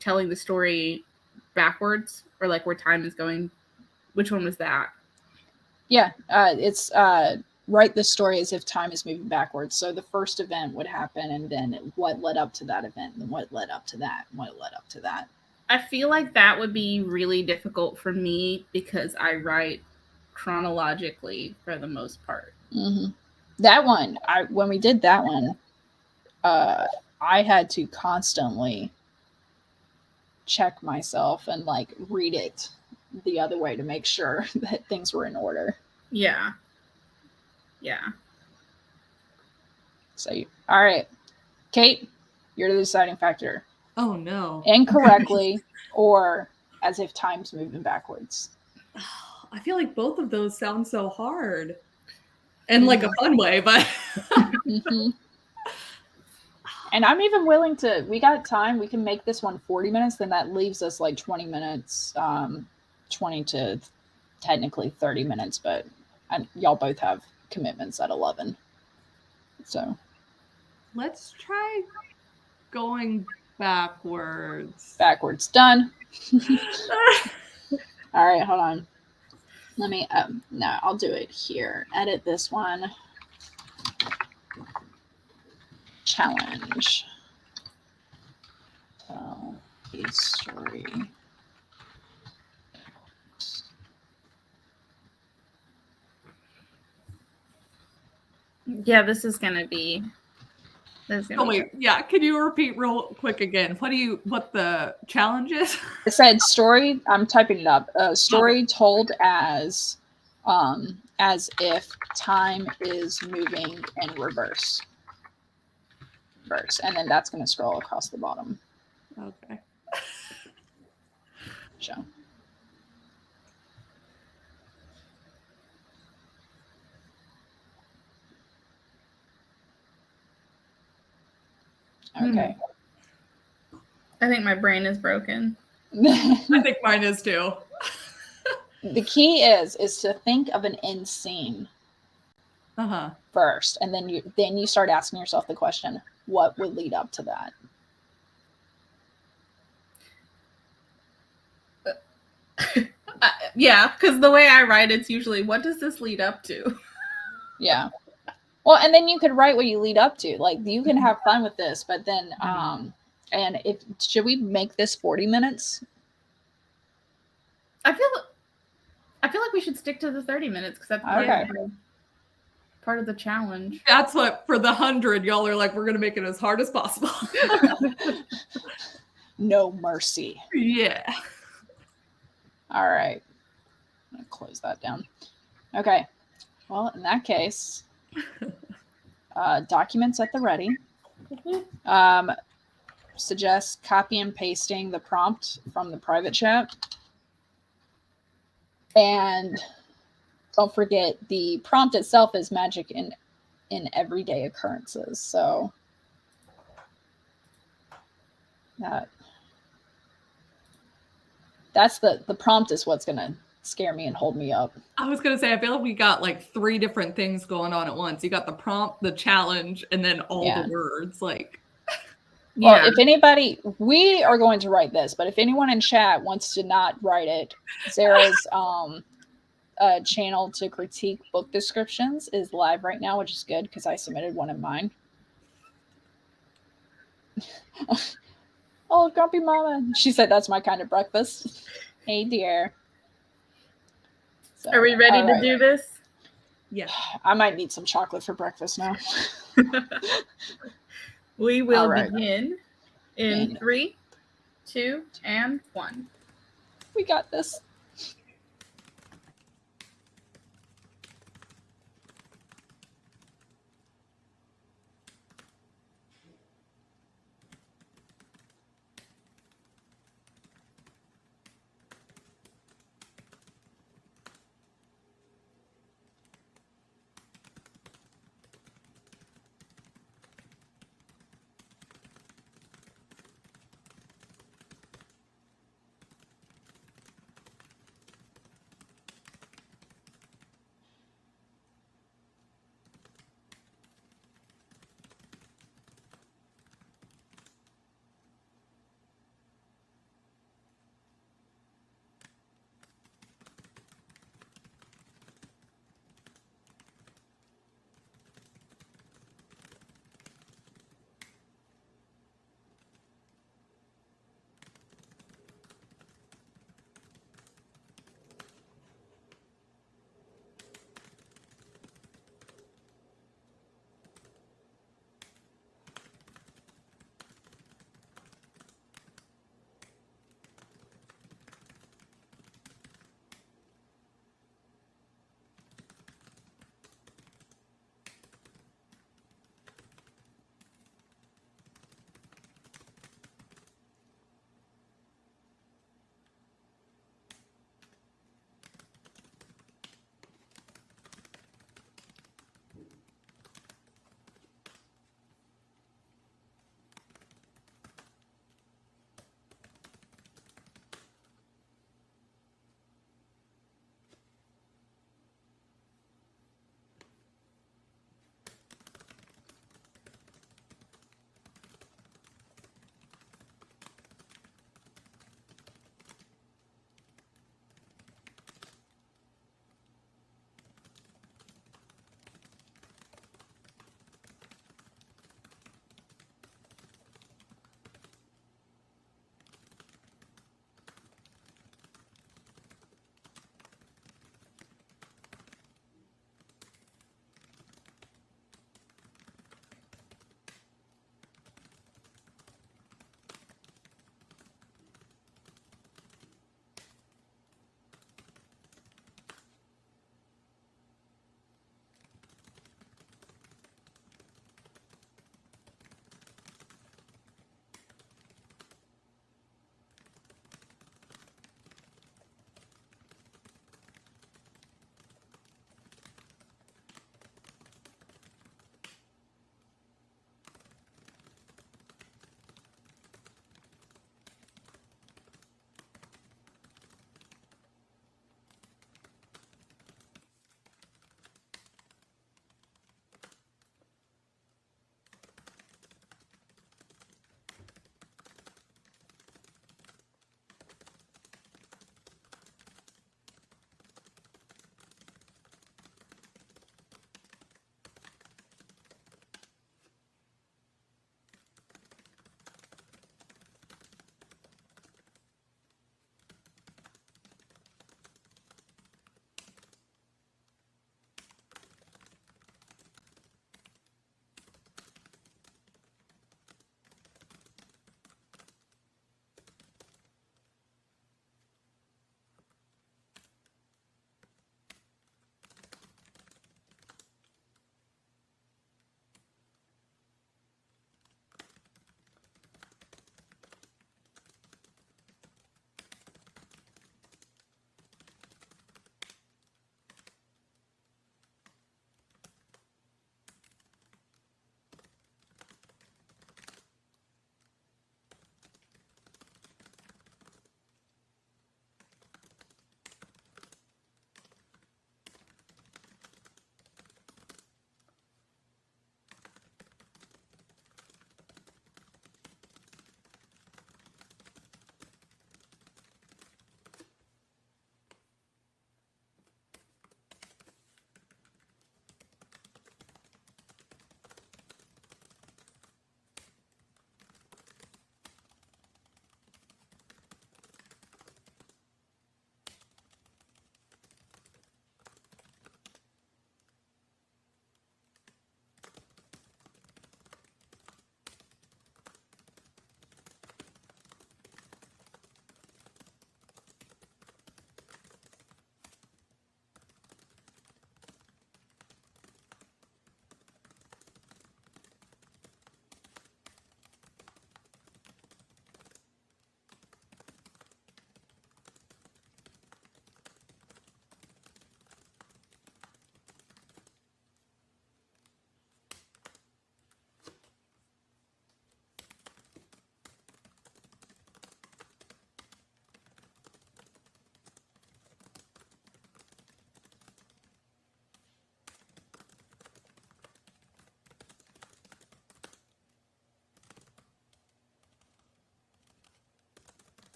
telling the story backwards, or like where time is going. Which one was that? Yeah, it's write the story as if time is moving backwards. So the first event would happen, and then what led up to that event, and what led up to that, and what led up to that. I feel like that would be really difficult for me because I write chronologically for the most part. Mm-hmm. That one, when we did that one, I had to constantly check myself and like read it the other way to make sure that things were in order. Yeah. So, all right, Kate, you're the deciding factor. Oh no. Incorrectly or as if time's moving backwards. I feel like both of those sound so hard. In like a fun way, but Mm-hmm. And I'm even willing to, we got time, we can make this one 40 minutes, then that leaves us like 20 minutes, 20 to technically 30 minutes, but y'all both have commitments at 11. So let's try going backwards. Done. All right, hold on. Let me, no, I'll do it here. Edit this one. Challenge. Tell a story. Yeah, this is gonna be. Wait, yeah. Can you repeat real quick again? What the challenge is? It said story. I'm typing it up. Story told as if time is moving in reverse. And then that's going to scroll across the bottom. Okay. Show. Okay. I think my brain is broken. I think mine is too. The key is to think of an end scene first, and then you start asking yourself the question, what would lead up to that? Yeah, because the way I write, it's usually, what does this lead up to? Yeah. Well, and then you could write what you lead up to. Like, you can have fun with this, but then, and should we make this 40 minutes? I feel like we should stick to the 30 minutes because that's part of the challenge. That's what, for the 100, y'all are like, we're going to make it as hard as possible. No mercy. Yeah. All right. I'm going to close that down. Okay. Well, in that case, documents at the ready. Suggest copy and pasting the prompt from the private chat. And don't forget, the prompt itself is magic in everyday occurrences. So that's the prompt is what's going to scare me and hold me up. I was gonna say, I feel like we got like 3 different things going on at once. You got the prompt, the challenge, and then all the words. Like, well, if anybody, we are going to write this, but if anyone in chat wants to not write it, Sarah's channel to critique book descriptions is live right now, which is good because I submitted one of mine. Oh, grumpy mama. She said that's my kind of breakfast. Hey, dear. So, are we ready to do this? Yeah. I might need some chocolate for breakfast now. We will begin in 3, 2, and 1. We got this.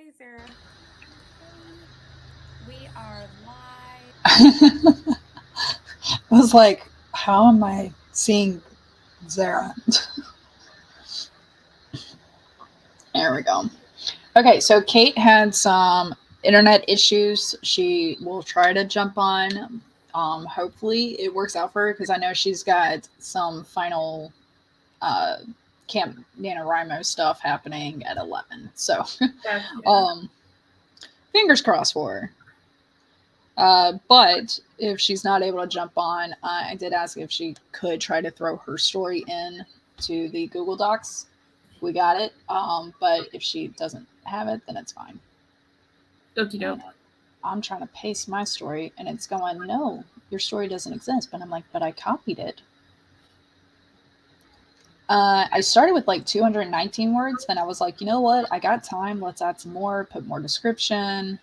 Hey, Sarah. We are live. I was like, how am I seeing Zara? There we go. Okay, so Kate had some internet issues. She will try to jump on. Hopefully it works out for her because I know she's got some final Camp NaNoWriMo stuff happening at 11. So fingers crossed for her. But if she's not able to jump on, I did ask if she could try to throw her story in to the Google Docs. We got it. But if she doesn't have it, then it's fine. Okie doke. I'm trying to paste my story and it's going, no, your story doesn't exist. But I'm like, but I copied it. I started with like 219 words. Then I was like, you know what? I got time. Let's add some more, put more description.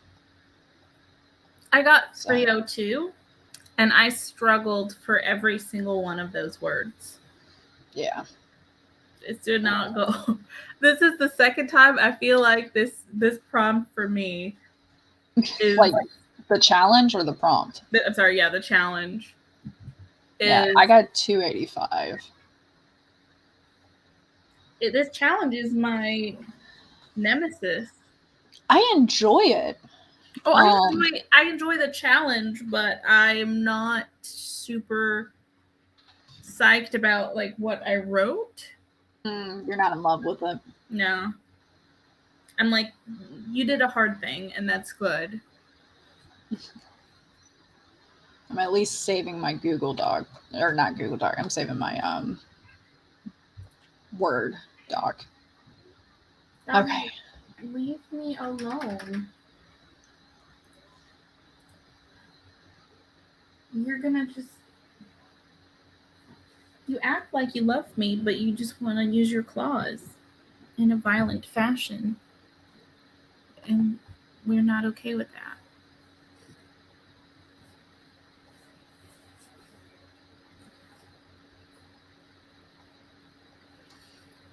I got 302 and I struggled for every single one of those words. Yeah. It did not go. This is the second time I feel like this prompt for me is like the challenge or the prompt? I'm sorry, yeah, the challenge. Yeah, I got 285. This challenge is my nemesis. I enjoy it. Oh, I enjoy the challenge, but I'm not super psyched about like what I wrote. You're not in love with it. No. I'm like, you did a hard thing, and that's good. I'm at least saving my Google Doc, or not Google Doc. I'm saving my Word doc. Okay. Leave me alone. You're gonna just. You act like you love me, but you just want to use your claws in a violent fashion. And we're not okay with that.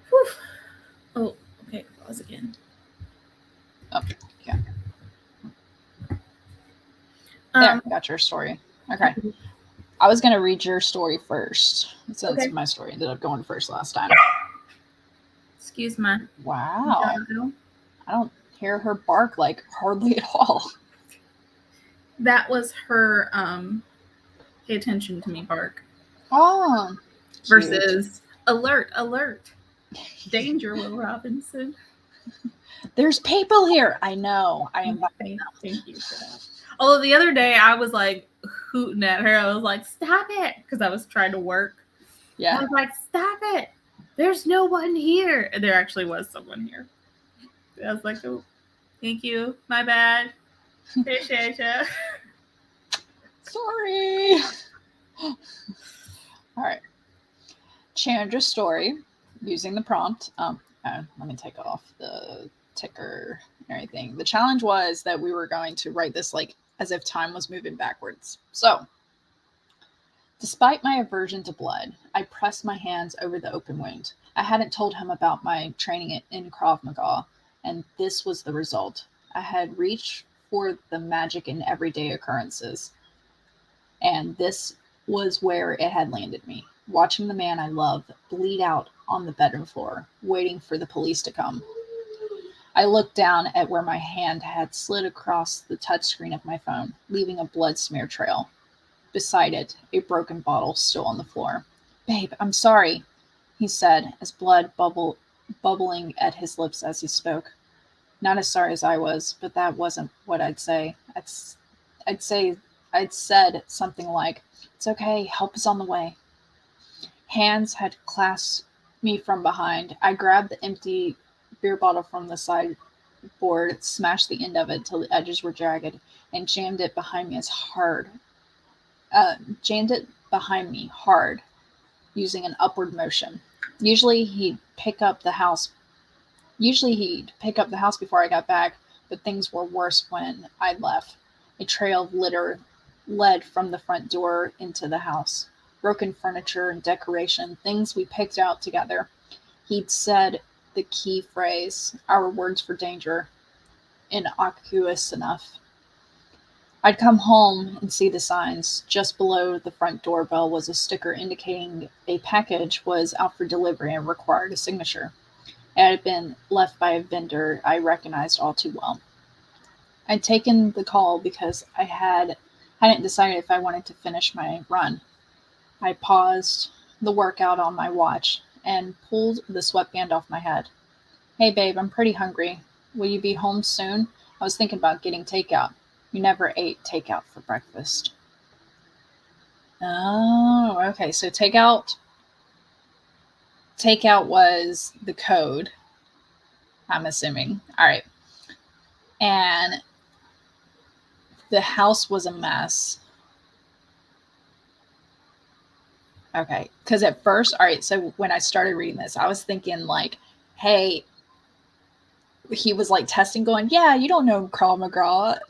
Whew. Oh, okay. Pause again. Oh, yeah. There, got your story. Okay. I was going to read your story first, since my story ended up going first last time. Excuse me. Wow. I don't hear her bark like hardly at all. That was her pay attention to me bark. Oh. Versus alert, alert. Danger, Will Robinson. There's people here. I know. I am. Thank you for that. Although the other day I was like hooting at her. I was like, stop it. Because I was trying to work. Yeah. I was like, stop it. There's no one here. And there actually was someone here. I was like, oh, thank you. My bad. Appreciate you. Sorry. All right. Chandra's story using the prompt. Let me take off the ticker and everything. The challenge was that we were going to write this like as if time was moving backwards. So, despite my aversion to blood, I pressed my hands over the open wound. I hadn't told him about my training in Krav Maga, and this was the result. I had reached for the magic in everyday occurrences, and this was where it had landed me. Watching the man I love bleed out on the bedroom floor, waiting for the police to come. I looked down at where my hand had slid across the touchscreen of my phone, leaving a blood smear trail. Beside it, a broken bottle still on the floor. "Babe, I'm sorry," he said, as blood bubbling at his lips as he spoke. Not as sorry as I was, but that wasn't what I'd say. I'd said something like, "It's okay, help is on the way." Hands had clasped me from behind. I grabbed the empty beer bottle from the sideboard, smashed the end of it till the edges were jagged, and jammed it behind me hard, using an upward motion. Usually he'd pick up the house before I got back, but things were worse when I left. A trail of litter led from the front door into the house. Broken furniture and decoration, things we picked out together. He'd said the key phrase, our words for danger. innocuous enough. I'd come home and see the signs. Just below the front doorbell was a sticker indicating a package was out for delivery and required a signature. It had been left by a vendor I recognized all too well. I'd taken the call because I hadn't decided if I wanted to finish my run. I paused the workout on my watch and pulled the sweatband off my head. Hey babe, I'm pretty hungry. Will you be home soon? I was thinking about getting takeout. You never ate takeout for breakfast. Oh, okay. So takeout was the code, I'm assuming. All right. And the house was a mess. Okay. Because at first, all right, so when I started reading this, I was thinking like, hey, he was like testing, going, yeah, you don't know Krav Maga.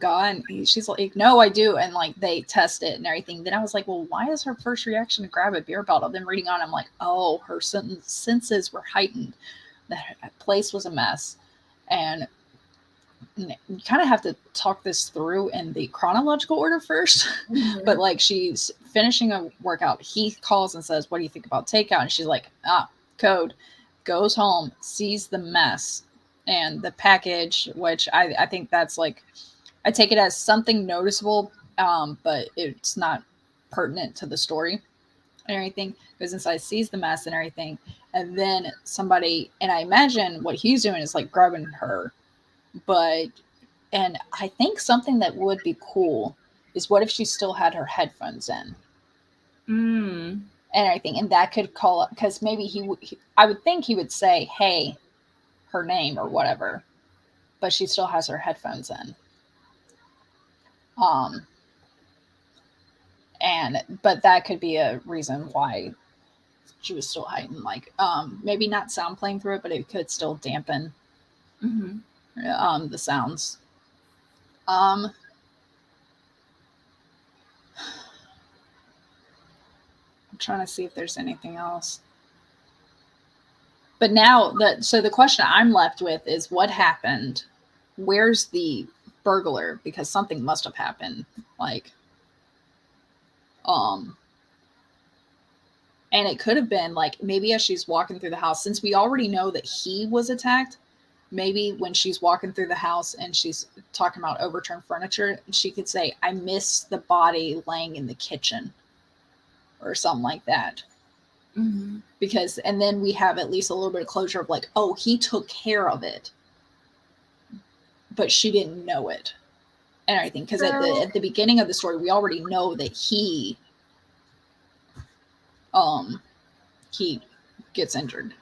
And she's like, no, I do. And like they test it and everything. Then I was like, well, why is her first reaction to grab a beer bottle? Then reading on, I'm like, oh, her senses were heightened. That place was a mess. And you kind of have to talk this through in the chronological order first. Mm-hmm. But like she's finishing a workout. He calls and says, what do you think about takeout? And she's like, code. Goes home, sees the mess and the package, which I think that's like, I take it as something noticeable, but it's not pertinent to the story and everything. Goes inside, sees the mess and everything. And then somebody, and I imagine what he's doing is like grabbing her. And I think something that would be cool is what if she still had her headphones in? And everything, and that could call up, because maybe I would think he would say, hey, her name or whatever, but she still has her headphones in. But that could be a reason why she was still hiding, like, maybe not sound playing through it, but it could still dampen the sounds. I'm trying to see if there's anything else. But now so the question I'm left with is what happened? Where's the burglar? Because something must have happened. Like, and it could have been like, maybe as she's walking through the house, since we already know that he was attacked, maybe when she's walking through the house and she's talking about overturned furniture, she could say, I miss the body laying in the kitchen. Or something like that. Mm-hmm. Because, and then we have at least a little bit of closure of like, oh, he took care of it, but she didn't know it and everything. Because at the beginning of the story, we already know that he gets injured.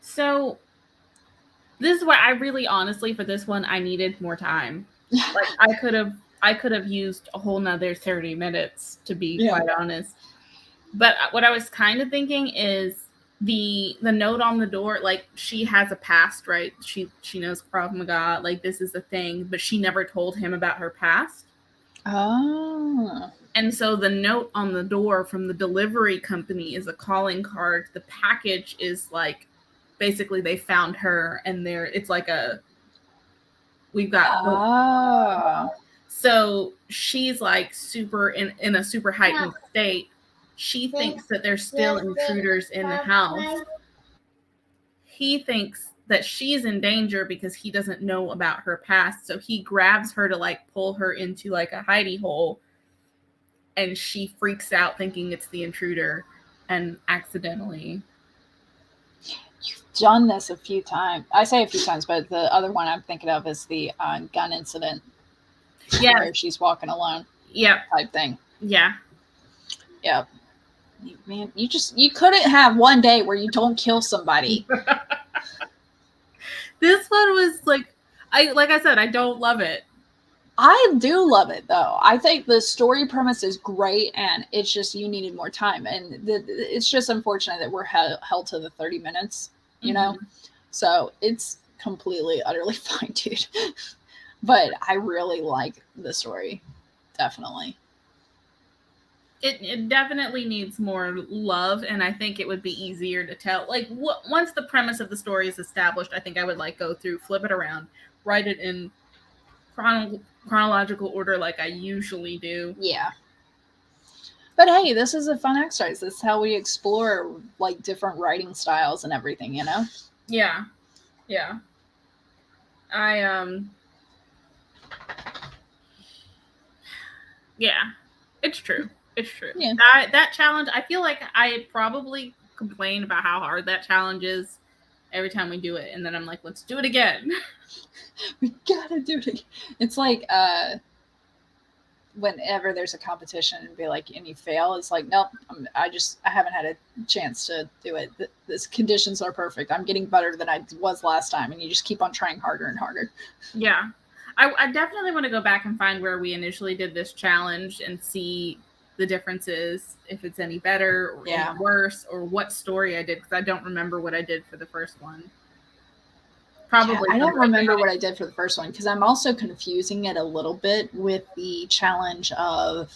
So this is why I really, honestly, for this one, I needed more time. Like I could have used a whole nother 30 minutes, to be quite honest. But what I was kind of thinking is the note on the door, like she has a past, right? She knows Krav Maga, like this is a thing, but she never told him about her past. Oh. And so the note on the door from the delivery company is a calling card. The package is like, basically they found her and it's like we've got hope. So she's like super in a super heightened state. She thinks that there's still intruders in the house. He thinks that she's in danger because he doesn't know about her past. So he grabs her to like pull her into like a hidey hole. And she freaks out thinking it's the intruder and accidentally. You've done this a few times. I say a few times, but the other one I'm thinking of is the gun incident. Yeah. Where she's walking alone. Yeah. Type thing. Yeah. Yep. Man, you couldn't have one day where you don't kill somebody. This one was like I said, I don't love it. I do love it though. I think the story premise is great, and it's just you needed more time, and it's just unfortunate that we're held to the 30 minutes. You know, so it's completely utterly fine, dude. But I really like the story, definitely. It definitely needs more love, and I think it would be easier to tell. Like once the premise of the story is established, I think I would like go through, flip it around, write it in chronological order like I usually do. Yeah. But hey, this is a fun exercise. This is how we explore like different writing styles and everything, you know? Yeah. Yeah, it's true. Yeah. That challenge, I feel like I probably complain about how hard that challenge is every time we do it, and then I'm like, let's do it again. We gotta do it. It's like whenever there's a competition and be like, and you fail, it's like, nope, I haven't had a chance to do it. These conditions are perfect. I'm getting better than I was last time, and you just keep on trying harder and harder. Yeah. I definitely want to go back and find where we initially did this challenge and see the differences, if it's any better or any worse, or what story I did, because I don't remember what I did for the first one. Probably. Yeah, I don't remember what I did for the first one, because I'm also confusing it a little bit with the challenge of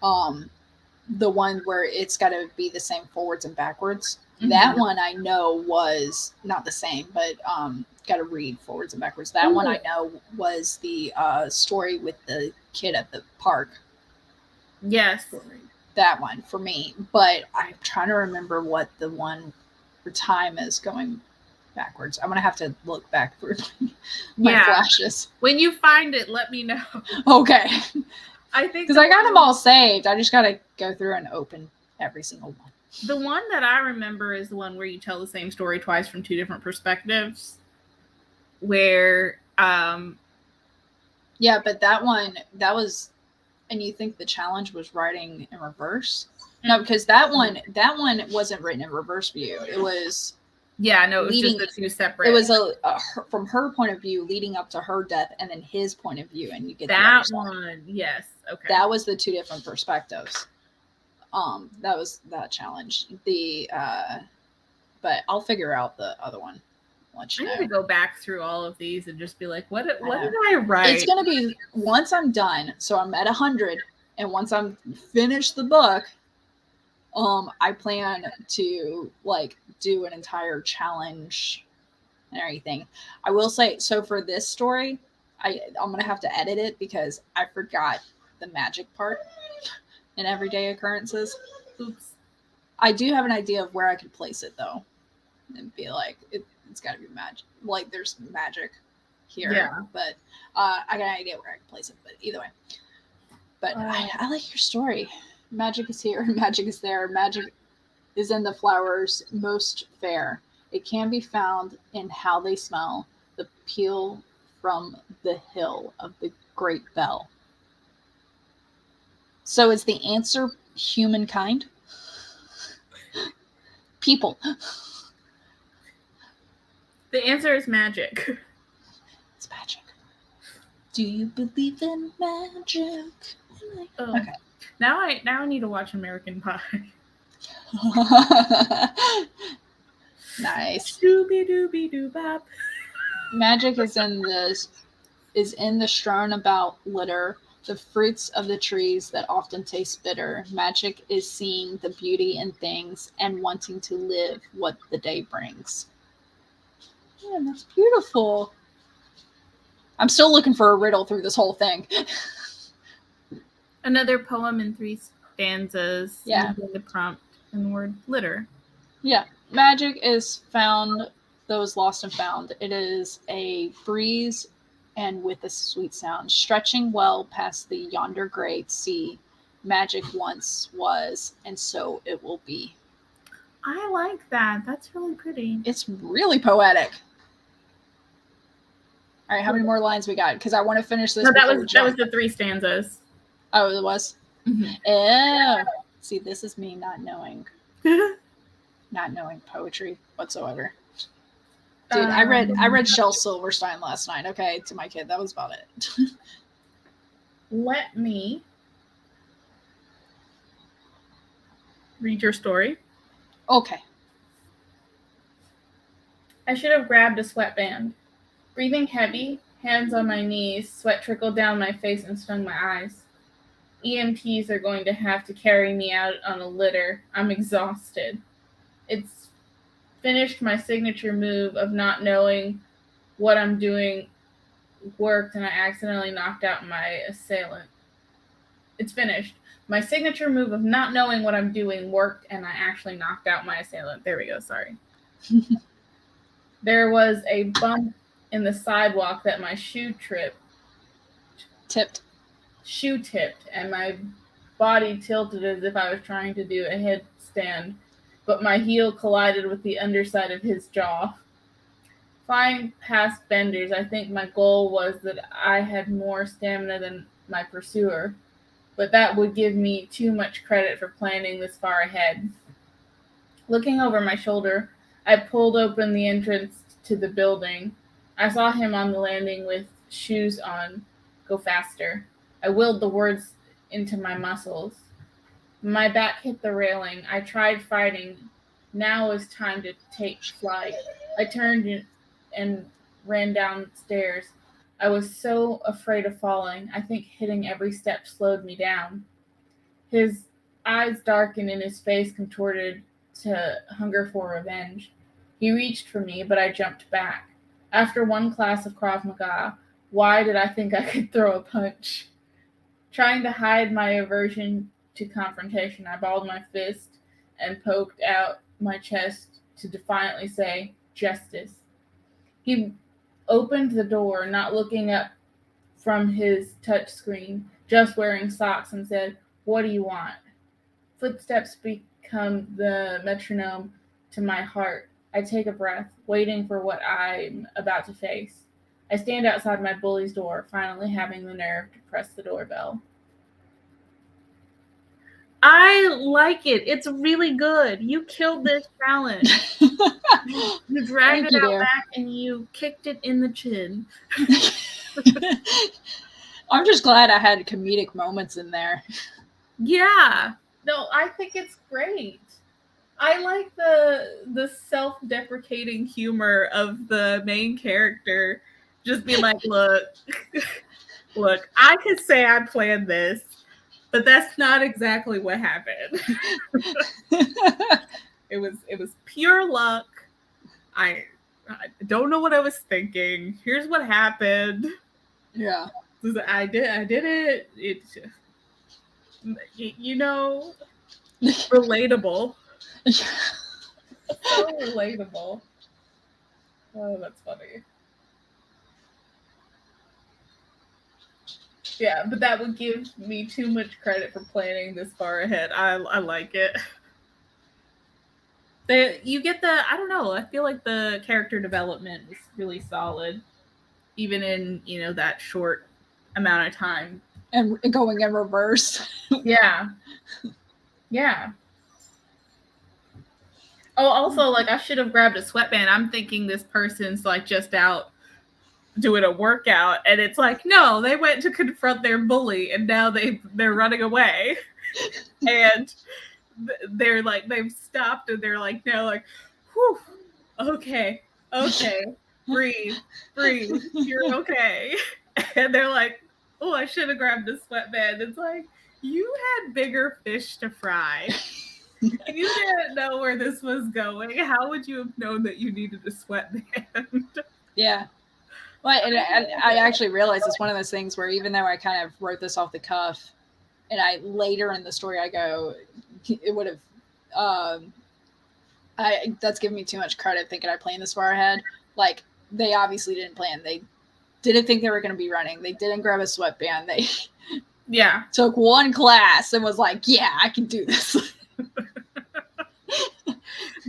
the one where it's got to be the same forwards and backwards. Mm-hmm. That one I know was not the same, but got to read forwards and backwards. That one I know was the story with the kid at the park. Yes. That one for me. But I'm trying to remember what the one for time is going backwards. I'm going to have to look back through my flashes. When you find it, let me know. Okay. I think because I got them all saved. I just got to go through and open every single one. The one that I remember is the one where you tell the same story twice from two different perspectives. Where, yeah, but that was, and you think the challenge was writing in reverse? No, because that one wasn't written in reverse view. It was. Yeah, no, it was just the two separate. It was from her point of view leading up to her death, and then his point of view, and you get that one. Yes, okay. That was the two different perspectives. That was that challenge. But I'll figure out the other one. I need to go back through all of these and just be like, what did I write? It's gonna be once I'm done. So I'm at 100, and once I'm finished the book, I plan to like do an entire challenge and everything. I will say, so for this story, I'm gonna have to edit it because I forgot the magic part in everyday occurrences. Oops. I do have an idea of where I could place it though, and be like, it's got to be magic. Like there's magic here, but I got an idea where I can place it. But either way, but I like your story. Magic is here, magic is there. Magic is in the flowers most fair. It can be found in how they smell, the peel from the hill of the great bell. So is the answer humankind? People. The answer is magic. It's magic. Do you believe in magic? Oh. Okay. Now I need to watch American Pie. Nice. Doobie doobie doobap. Magic is in the strewn about litter, the fruits of the trees that often taste bitter. Magic is seeing the beauty in things and wanting to live what the day brings. Yeah, that's beautiful. I'm still looking for a riddle through this whole thing. Another poem in 3 stanzas. Yeah. The prompt and the word litter. Yeah. Magic is found, those lost and found. It is a breeze and with a sweet sound, stretching well past the yonder great sea. Magic once was, and so it will be. I like that. That's really pretty. It's really poetic. All right, how many more lines we got? Because I want to finish this. No, that was the 3 stanzas. Oh, it was? Mm-hmm. Yeah. See, this is me not knowing poetry whatsoever. Dude, I read Shel Silverstein last night, okay, to my kid. That was about it. Let me read your story. Okay. I should have grabbed a sweatband. Breathing heavy, hands on my knees, sweat trickled down my face and stung my eyes. EMTs are going to have to carry me out on a litter. I'm exhausted. It's finished. My signature move of not knowing what I'm doing worked, and I accidentally knocked out my assailant. It's finished. My signature move of not knowing what I'm doing worked, and I actually knocked out my assailant. There we go. Sorry. There was a bump in the sidewalk that my shoe tipped, and my body tilted as if I was trying to do a headstand, but my heel collided with the underside of his jaw. Flying past benders, I think my goal was that I had more stamina than my pursuer, but that would give me too much credit for planning this far ahead. Looking over my shoulder, I pulled open the entrance to the building. I saw him on the landing with shoes on. Go faster. I willed the words into my muscles. My back hit the railing. I tried fighting. Now was time to take flight. I turned and ran downstairs. I was so afraid of falling. I think hitting every step slowed me down. His eyes darkened and his face contorted to hunger for revenge. He reached for me, but I jumped back. After one class of Krav Maga, why did I think I could throw a punch? Trying to hide my aversion to confrontation, I balled my fist and poked out my chest to defiantly say, "Justice." He opened the door, not looking up from his touch screen, just wearing socks, and said, "What do you want?" Footsteps become the metronome to my heart. I take a breath, waiting for what I'm about to face. I stand outside my bully's door, finally having the nerve to press the doorbell. I like it. It's really good. You killed this challenge. You dragged it out back and you kicked it in the chin. I'm just glad I had comedic moments in there. Yeah. No, I think it's great. I like the self-deprecating humor of the main character. Just being like, look, I could say I planned this, but that's not exactly what happened. It was pure luck. I don't know what I was thinking. Here's what happened. Yeah. I did it. It's, you know, relatable. So relatable. Oh, that's funny. Yeah, but that would give me too much credit for planning this far ahead. I like it. You get I don't know, I feel like the character development is really solid, even in, that short amount of time. And going in reverse. Yeah. Yeah. Oh, also, I should have grabbed a sweatband. I'm thinking this person's, just out doing a workout, and it's no, they went to confront their bully, and now they're running away. And they're they've stopped, and they're no, whew, okay, breathe, you're okay. And they're oh, I should have grabbed a sweatband. It's you had bigger fish to fry. You didn't know where this was going. How would you have known that you needed a sweatband? Yeah. Well, and I actually realized it's one of those things where even though I kind of wrote this off the cuff, and I later in the story I go, it would have, that's giving me too much credit thinking I planned this far ahead. They obviously didn't plan. They didn't think they were going to be running. They didn't grab a sweatband. They took one class and was yeah, I can do this.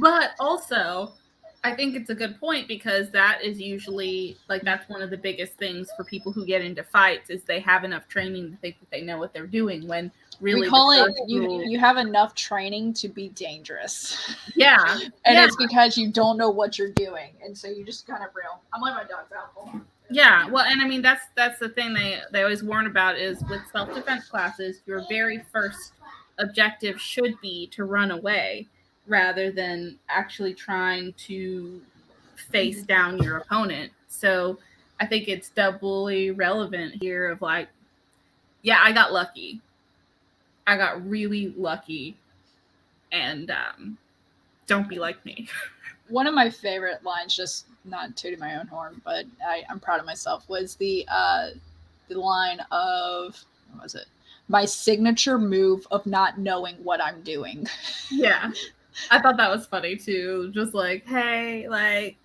But also, I think it's a good point, because that is usually that's one of the biggest things for people who get into fights is they have enough training to think that they know what they're doing, when really we call it you have enough training to be dangerous. Yeah. And it's because you don't know what you're doing, and so you just kind of real. I'm letting my dogs out. Hold on. Yeah, well, and I mean that's the thing they always warn about is with self-defense classes, your very first objective should be to run away rather than actually trying to face down your opponent. So I think it's doubly relevant here of I got lucky. I got really lucky, and don't be like me. One of my favorite lines, just not tooting my own horn, but I'm proud of myself, was the line of, what was it? My signature move of not knowing what I'm doing. Yeah. I thought that was funny too. Just like, hey,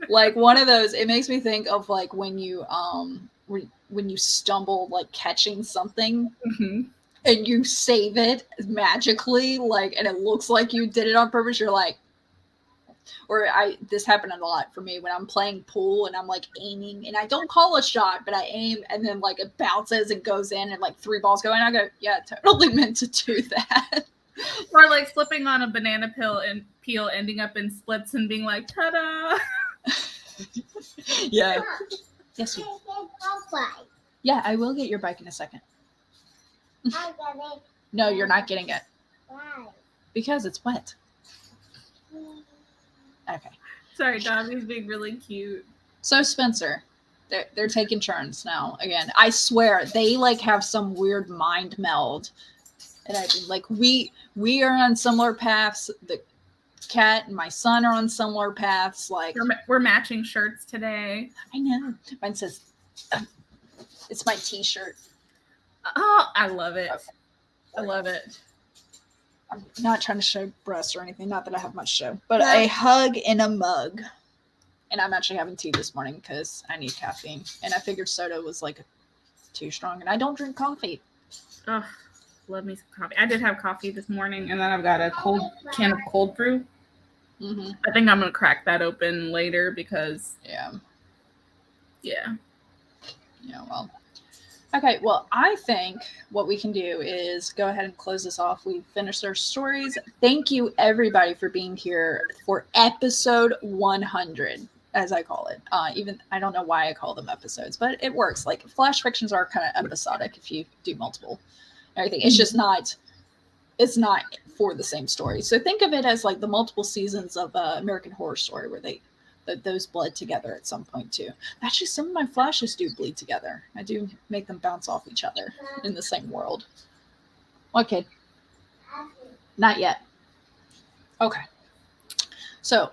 Like one of those, it makes me think of like when you stumble like catching something and you save it magically, like, and it looks like you did it on purpose. You're like, this happened a lot for me when I'm playing pool and I'm like aiming and I don't call a shot, but I aim and then like it bounces and goes in and like 3 balls go in. I go, yeah, totally meant to do that. Or like slipping on a banana peel, ending up in splits and being like, ta-da! Yeah. Yes. Yeah, I will get your bike in a second. No, you're not getting it. Why? Because it's wet. Okay. Sorry, Dobby's being really cute. So Spencer, they're taking turns now. Again, I swear they like have some weird mind meld, and I like we are on similar paths. The cat and my son are on similar paths. Like we're matching shirts today. I know. Mine says it's my T-shirt. Oh, I love it. Okay. I love it. I'm not trying to show breasts or anything. Not that I have much to show, but a hug in a mug. And I'm actually having tea this morning because I need caffeine. And I figured soda was like too strong. And I don't drink coffee. Oh, love me some coffee. I did have coffee this morning, and then I've got a can of cold brew. Mm-hmm. I think I'm going to crack that open later because... Yeah. Yeah. Yeah, well. Okay, well, I think what we can do is go ahead and close this off. We've finished our stories. Thank you, everybody, for being here for episode 100, as I call it. Even I don't know why I call them episodes, but it works. Like, flash fictions are kind of episodic if you do multiple everything. It's just not, it's not for the same story. So think of it as like the multiple seasons of American Horror Story where those bled together at some point too. Actually, some of my flashes do bleed together. I do make them bounce off each other in the same world. What kid? Not yet. Okay. So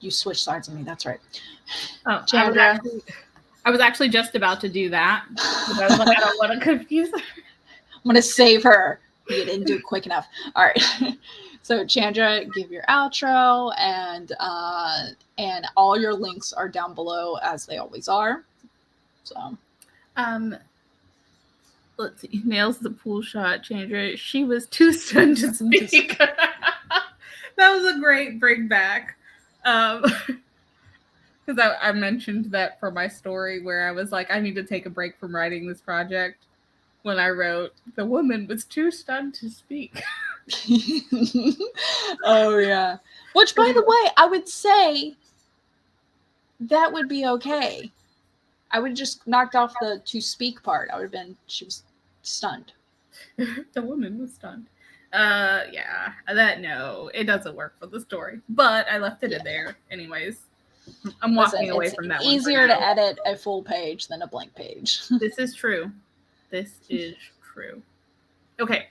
you switch sides with me. That's right. Oh, Chandra. I was actually just about to do that. But I was like, I don't want to confuse her. I'm going to save her. You didn't do it quick enough. All right. So Chandra, give your outro, and all your links are down below as they always are. So, let's see. Nails the pool shot, Chandra. She was too stunned to speak. That was a great bring back. Because I mentioned that for my story where I was like, I need to take a break from writing this project. When I wrote, the woman was too stunned to speak. Oh yeah. Which, by the way, I would say that would be okay. I would have just knocked off the to speak part. I would have been, she was stunned. The woman was stunned. Yeah. No, it doesn't work for the story. But I left it in there anyways. I'm walking away from that one. It's easier to edit a full page than a blank page. This is true. This is true. Okay.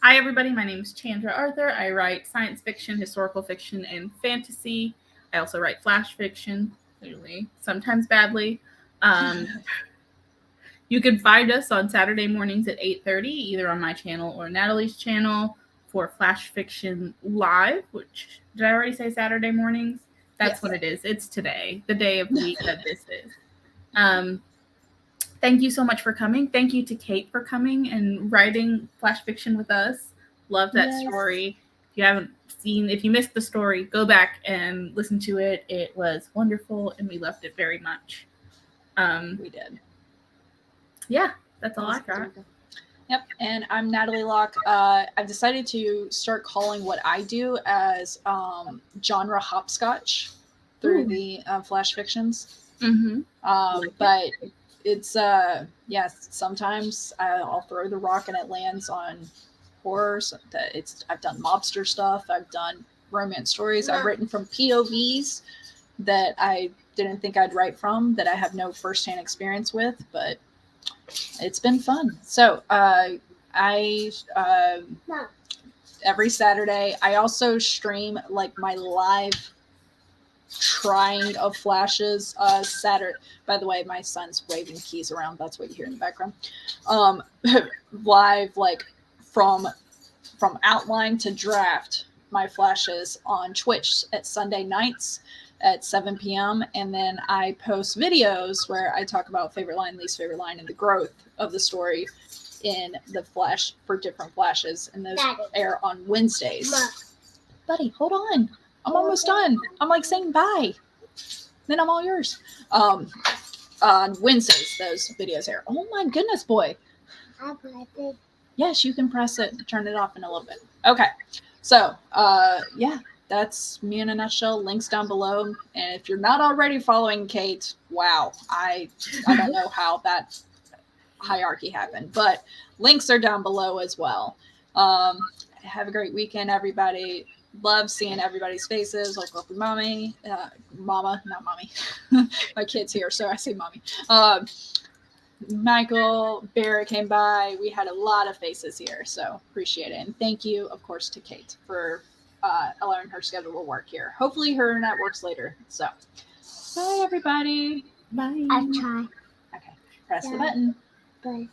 Hi, everybody. My name is Chandra Arthur. I write science fiction, historical fiction, and fantasy. I also write flash fiction, clearly, sometimes badly. You can find us on Saturday mornings at 8:30, either on my channel or Natalie's channel for Flash Fiction Live, which, did I already say Saturday mornings? That's yes. What it is. It's today, the day of the week that this is. Thank you so much for coming. Thank you to Kate for coming and writing flash fiction with us. Love that story. If you missed the story, go back and listen to it. It was wonderful and we loved it very much. We did. Yeah, that's all I got. Yep, and I'm Natalie Locke. I've decided to start calling what I do as genre hopscotch through the flash fictions. Mm-hmm. But it's sometimes I'll throw the rock and it lands on horror. I've done mobster stuff. I've done romance stories. I've written from POVs that I didn't think I'd write from, that I have no firsthand experience with, but it's been fun. So every Saturday, I also stream like my live trying of flashes Saturday. By the way, my son's waving keys around. That's what you hear in the background. Live, like from outline to draft, my flashes on Twitch at Sunday nights at 7 p.m. And then I post videos where I talk about favorite line, least favorite line, and the growth of the story in the flash for different flashes. And those air on Wednesdays. Buddy, hold on. I'm almost done. I'm like saying bye. Then I'm all yours. On Wednesdays, those videos air. Oh my goodness, boy. Yes, you can press it and turn it off in a little bit. Okay. So, yeah, that's me in a nutshell. Links down below. And if you're not already following Kate, wow, I don't know how that hierarchy happened, but links are down below as well. Have a great weekend, everybody. Love seeing everybody's faces. Like, love mommy, mama, not mommy. My kid's here, so I say mommy. Michael, Barrett came by. We had a lot of faces here, so appreciate it. And thank you, of course, to Kate for allowing her schedule to work here. Hopefully her internet works later. So, bye, everybody. Bye. I try. Okay, press the button. Bye.